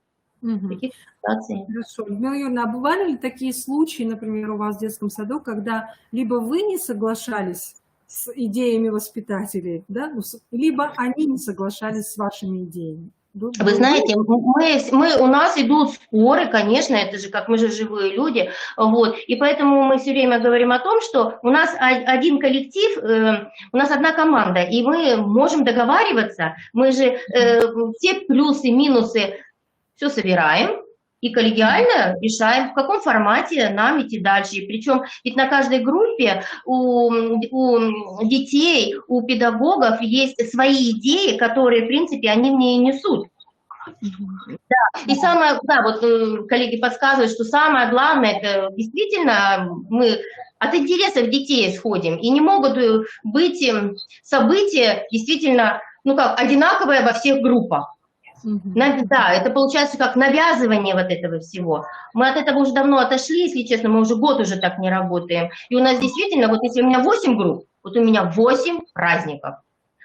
Speaker 2: Такие ситуации.
Speaker 7: Хорошо. Людмила Юрьевна, а бывали ли такие случаи, например, у вас в детском саду, когда либо вы не соглашались с идеями воспитателей, да, либо они не соглашались с вашими идеями?
Speaker 2: Вы знаете, у нас идут споры, конечно, это же как мы же живые люди, вот, и поэтому мы все время говорим о том, что у нас один коллектив, у нас одна команда, и мы можем договариваться, мы же все плюсы, минусы все собираем и коллегиально решаем, в каком формате нам идти дальше. И причем ведь на каждой группе у детей, у педагогов есть свои идеи, которые, в принципе, они в ней несут. Да. И самое, да, вот коллеги подсказывают, что самое главное, это действительно мы от интересов детей исходим. И не могут быть события действительно, ну как, одинаковые во всех группах. Да, это получается как навязывание вот этого всего. Мы от этого уже давно отошли, если честно, мы уже год уже так не работаем. И у нас действительно, вот если у меня 8 групп, вот у меня 8 праздников,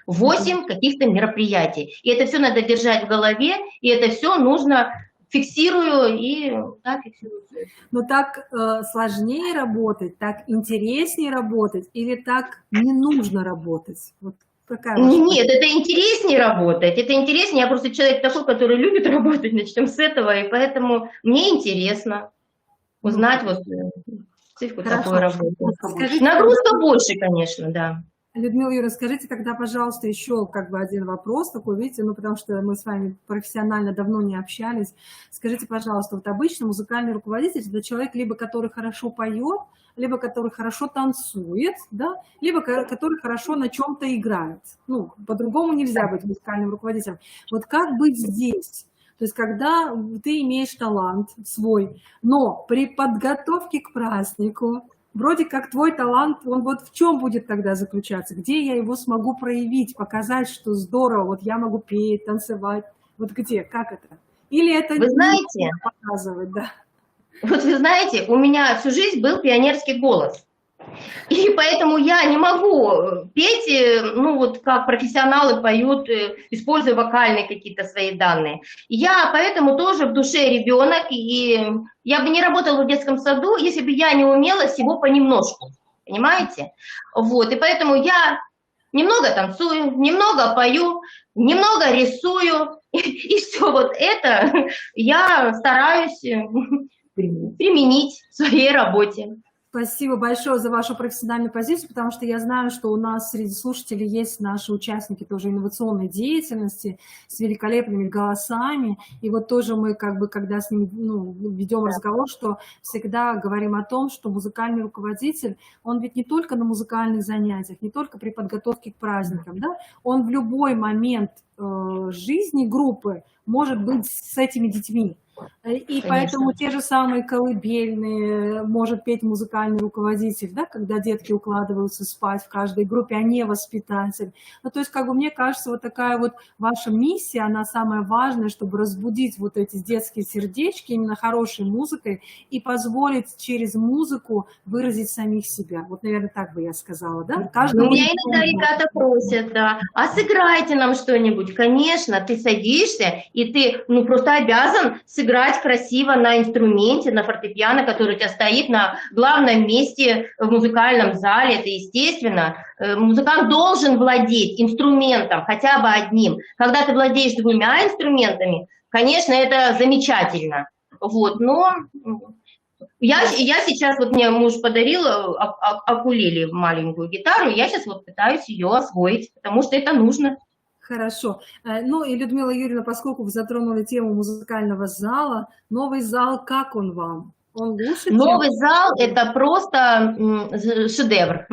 Speaker 2: 8 каких-то мероприятий. И это все надо держать в голове, и это все нужно фиксирую и так фиксирую.
Speaker 7: Но так сложнее работать, так интереснее работать или так не нужно работать? Вот Какая ваша
Speaker 2: Нет, это интереснее работать, это интереснее. Я просто человек такой, который любит работать, начнем с этого, и поэтому мне интересно узнать вот специфику такой работы.
Speaker 7: Скажите,
Speaker 2: Нагрузка больше, конечно, да.
Speaker 7: Людмила Юрьевна, скажите тогда, пожалуйста, еще как бы один вопрос такой, видите, ну потому что мы с вами профессионально давно не общались. Скажите, пожалуйста, вот обычно музыкальный руководитель – это человек, либо который хорошо поет, либо который хорошо танцует, да, либо который хорошо на чем-то играет. Ну, по-другому нельзя быть музыкальным руководителем. Вот как быть здесь? То есть, когда ты имеешь талант свой, но при подготовке к празднику, вроде как твой талант, он вот в чем будет тогда заключаться? Где я его смогу проявить, показать, что здорово, вот я могу петь, танцевать? Вот где, как это? Или это
Speaker 2: Вы знаете,
Speaker 7: показывать, да?
Speaker 2: вот вы знаете, у меня всю жизнь был пионерский голос. И поэтому я не могу петь, ну вот как профессионалы поют, используя вокальные какие-то свои данные. Я поэтому тоже в душе ребенок, и я бы не работала в детском саду, если бы я не умела всего понемножку, понимаете? Вот, и поэтому я немного танцую, немного пою, немного рисую, и все вот это я стараюсь применить в своей работе.
Speaker 7: Спасибо большое за вашу профессиональную позицию, потому что я знаю, что у нас среди слушателей есть наши участники тоже инновационной деятельности с великолепными голосами. И вот тоже мы как бы, когда с ними ведем разговор, что всегда говорим о том, что музыкальный руководитель, он ведь не только на музыкальных занятиях, не только при подготовке к праздникам, да, он в любой момент жизни группы может быть с этими детьми. И поэтому те же самые колыбельные может петь музыкальный руководитель, да, когда детки укладываются спать в каждой группе, а не воспитатель. Ну, то есть, как бы мне кажется, вот такая вот ваша миссия, она самая важная, чтобы разбудить вот эти детские сердечки именно хорошей музыкой и позволить через музыку выразить самих себя. Вот, наверное, так бы я сказала, да?
Speaker 2: У меня иногда ребята просят, да, а сыграйте нам что-нибудь. Конечно, ты садишься, и ты, ну, просто обязан сыграть красиво на инструменте, на фортепиано, который у тебя стоит на главном месте в музыкальном зале. Это естественно. Музыкант должен владеть инструментом, хотя бы одним. Когда ты владеешь двумя инструментами, конечно, это замечательно. Вот, но я сейчас, вот мне муж подарил акулеле, маленькую гитару, я сейчас вот пытаюсь ее освоить, потому что это нужно.
Speaker 7: Хорошо. Ну и, Людмила Юрьевна, поскольку вы затронули тему музыкального зала, новый зал, как он вам? Он лучше?
Speaker 2: Новый зал – это просто шедевр.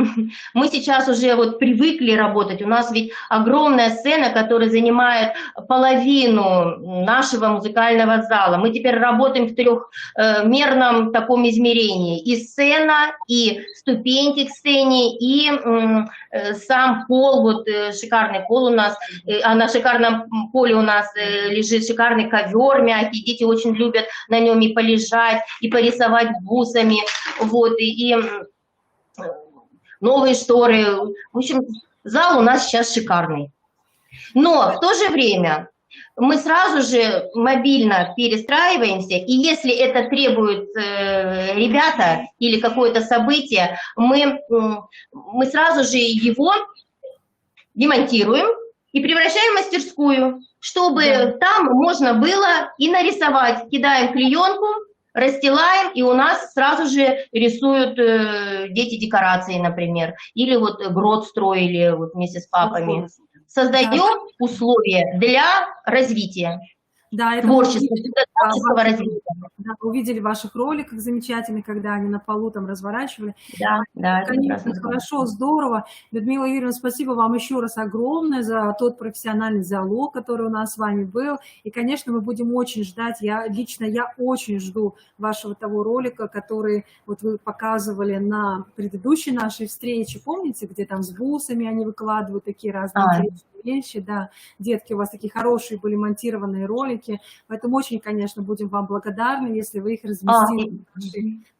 Speaker 2: Мы сейчас уже вот привыкли работать. У нас ведь огромная сцена, которая занимает половину нашего музыкального зала. Мы теперь работаем в трехмерном таком измерении. И сцена, и ступеньки к сцене, и сам пол, вот шикарный пол у нас. А на шикарном поле у нас лежит шикарный ковер мягкий. Дети очень любят на нем и полежать, и порисовать бусами, вот, и новые шторы. В общем, зал у нас сейчас шикарный. Но в то же время мы сразу же мобильно перестраиваемся, и если это требует ребята или какое-то событие, мы сразу же его демонтируем и превращаем в мастерскую, чтобы там можно было и нарисовать. Кидаем клеенку, расстилаем, и у нас сразу же рисуют дети декорации, например, или вот грот строили вот вместе с папами. Создаем условия для развития.
Speaker 7: Да, это
Speaker 2: творческого развития.
Speaker 7: Да, увидели в ваших роликах замечательных, когда они на полу там разворачивали.
Speaker 2: Да,
Speaker 7: конечно, хорошо, здорово. Людмила Юрьевна, спасибо вам еще раз огромное за тот профессиональный диалог, который у нас с вами был. И, конечно, мы будем очень ждать, я очень жду вашего того ролика, который вот вы показывали на предыдущей нашей встрече. Помните, где там с бусами они выкладывают такие разные интересные вещи, да, детки, у вас такие хорошие были монтированные ролики, поэтому очень, конечно, будем вам благодарны, если вы их разместите.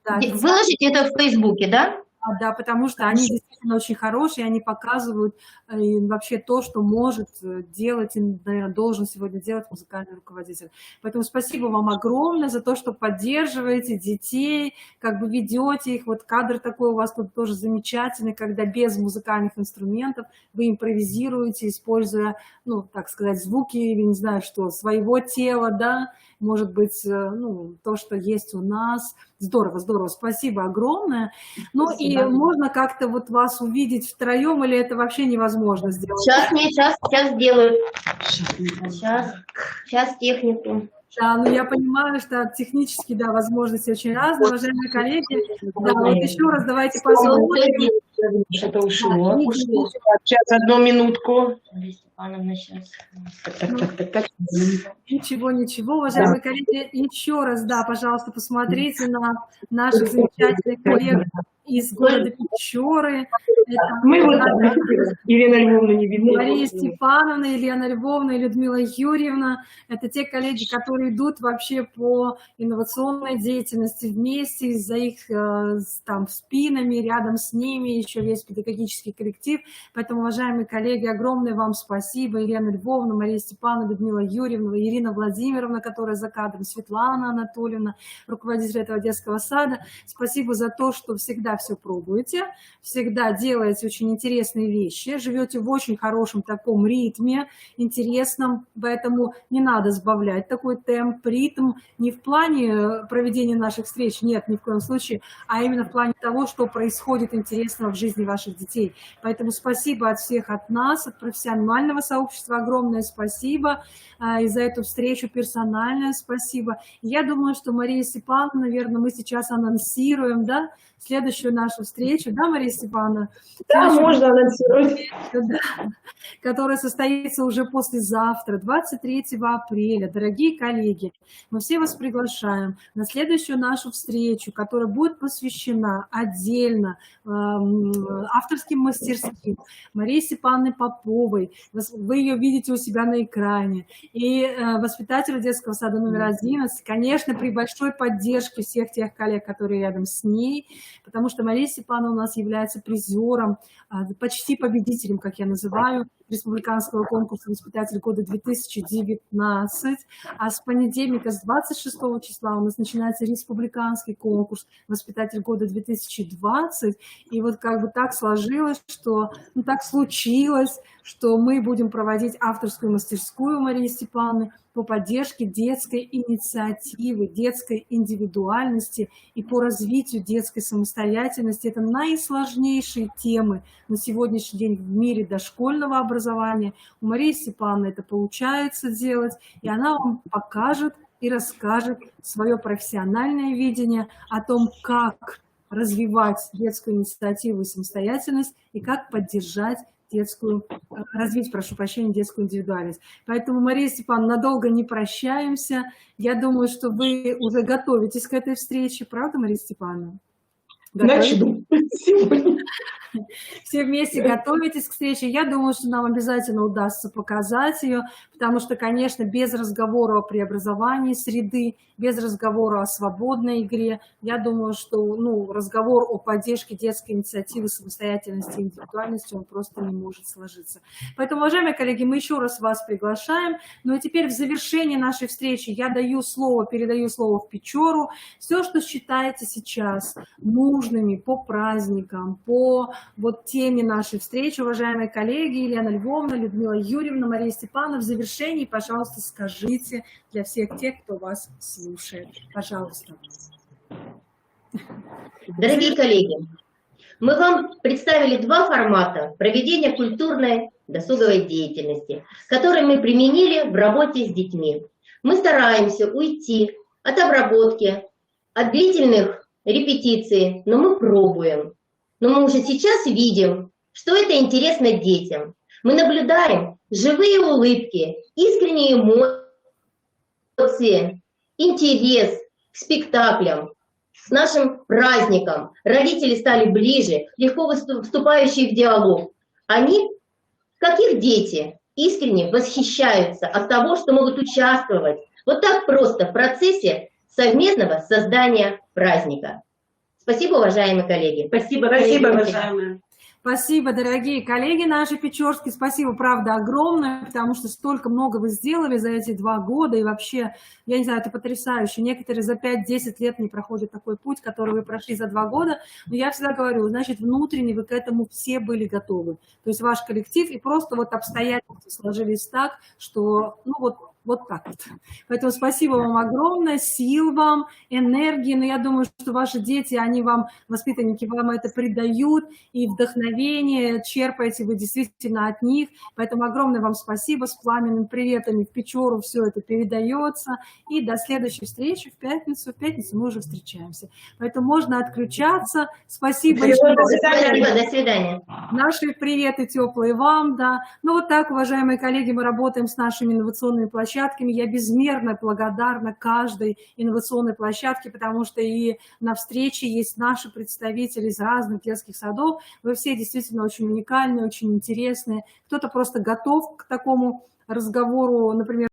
Speaker 2: Выложите это в Фейсбуке, да?
Speaker 7: Да, потому что они действительно очень хорошие, они показывают вообще то, что может делать и, наверное, должен сегодня делать музыкальный руководитель. Поэтому спасибо вам огромное за то, что поддерживаете детей, как бы ведете их. Вот кадр такой у вас тут тоже замечательный, когда без музыкальных инструментов вы импровизируете, используя, ну, так сказать, звуки или не знаю что, своего тела, да, может быть, ну, то, что есть у нас. Здорово, здорово, спасибо огромное. Ну и можно как-то вот вас увидеть втроем, или это вообще невозможно сделать?
Speaker 2: Сейчас сделаю. Сейчас технику.
Speaker 7: Да, ну я понимаю, что технически, да, возможности очень разные, уважаемые коллеги. Да, вот еще раз давайте посмотрим.
Speaker 8: Что-то ушло. Сейчас, одну минутку.
Speaker 7: Ничего, ничего, уважаемые коллеги, еще раз, да, пожалуйста, посмотрите на наших замечательных коллег из города Печоры.
Speaker 8: Мы вот Елена Львовна не видно.
Speaker 7: Мария Степановна, Елена Львовна и Людмила Юрьевна. Это те коллеги, которые идут вообще по инновационной деятельности вместе, за их там спинами, рядом с ними еще весь педагогический коллектив. Поэтому, уважаемые коллеги, огромное вам спасибо. Елена Львовна, Мария Степановна, Людмила Юрьевна, Ирина Владимировна, которая за кадром, Светлана Анатольевна, руководитель этого детского сада. Спасибо за то, что всегда все пробуете, всегда делаете очень интересные вещи, живете в очень хорошем таком ритме, интересном, поэтому не надо сбавлять такой темп, ритм, не в плане проведения наших встреч, нет, ни в коем случае, а именно в плане того, что происходит интересного в жизни ваших детей. Поэтому спасибо от всех, от нас, от профессионального сообщества, огромное спасибо, и за эту встречу персональное спасибо. Я думаю, что Мария Степановна, наверное, мы сейчас анонсируем, да, следующую нашу встречу, да, Мария Степановна?
Speaker 8: Да, можно анонсировать.
Speaker 7: Да, которая состоится уже послезавтра, 23 апреля. Дорогие коллеги, мы все вас приглашаем на следующую нашу встречу, которая будет посвящена отдельно авторским мастерским Марии Степановны Поповой. Вы ее видите у себя на экране. И воспитателю детского сада номер 11, конечно, при большой поддержке всех тех коллег, которые рядом с ней, потому что Мария Степановна у нас является призером, почти победителем, как я называю, республиканского конкурса «Воспитатель года 2019». А с понедельника, с 26 числа у нас начинается республиканский конкурс «Воспитатель года 2020». И вот как бы так сложилось, что, ну, так случилось, что мы будем проводить авторскую мастерскую Марии Степановны по поддержке детской инициативы, детской индивидуальности и по развитию детской самостоятельности. Это наисложнейшие темы на сегодняшний день в мире дошкольного образования. У Марии Степановны это получается делать, и она вам покажет и расскажет свое профессиональное видение о том, как развивать детскую инициативу и самостоятельность, и как поддержать развить, прошу прощения, детскую индивидуальность. Поэтому, Мария Степановна, надолго не прощаемся. Я думаю, что вы уже готовитесь к этой встрече. Правда, Мария Степановна?
Speaker 8: Начну сегодня.
Speaker 7: Все вместе готовитесь к встрече. Я думаю, что нам обязательно удастся показать ее, потому что, конечно, без разговора о преобразовании среды, без разговора о свободной игре, я думаю, что разговор о поддержке детской инициативы, самостоятельности и индивидуальности, он просто не может сложиться. Поэтому, уважаемые коллеги, мы еще раз вас приглашаем. Ну и теперь в завершении нашей встречи я передаю слово в Печору. Все, что считаете сейчас нужными по праздникам, по теме нашей встречи, уважаемые коллеги, Елена Львовна, Людмила Юрьевна, Мария Степановна, в завершении, пожалуйста, скажите для всех тех, кто вас слушает. Пожалуйста.
Speaker 2: Дорогие коллеги, мы вам представили два формата проведения культурной досуговой деятельности, которые мы применили в работе с детьми. Мы стараемся уйти от обработки, от длительных репетиций, но мы пробуем. Но мы уже сейчас видим, что это интересно детям. Мы наблюдаем живые улыбки, искренние эмоции, интерес к спектаклям, к нашим праздникам. Родители стали ближе, легко вступающие в диалог. Они, как их дети, искренне восхищаются от того, что могут участвовать вот так просто в процессе совместного создания праздника. Спасибо, уважаемые коллеги.
Speaker 11: Спасибо, уважаемые.
Speaker 7: Спасибо, дорогие коллеги наши печорские, спасибо, правда, огромное, потому что столько много вы сделали за эти 2 года, и вообще, я не знаю, это потрясающе. Некоторые за 5-10 лет не проходят такой путь, который вы прошли за 2 года, но я всегда говорю, значит, внутренне вы к этому все были готовы. То есть ваш коллектив, и просто вот обстоятельства сложились так, что, ну вот так вот. Поэтому спасибо вам огромное, сил вам, энергии. Но я думаю, что ваши дети, они вам, воспитанники, вам это придают, и вдохновение черпаете вы действительно от них. Поэтому огромное вам спасибо, с пламенным приветами в Печору все это передается. И до следующей встречи в пятницу. В пятницу мы уже встречаемся. Поэтому можно отключаться. Спасибо.
Speaker 2: До свидания.
Speaker 7: Наши приветы теплые вам, да. Ну вот так, уважаемые коллеги, мы работаем с нашими инновационными площадками. Я безмерно благодарна каждой инновационной площадке, потому что и на встрече есть наши представители из разных детских садов. Вы все действительно очень уникальные, очень интересные. Кто-то просто готов к такому разговору, например,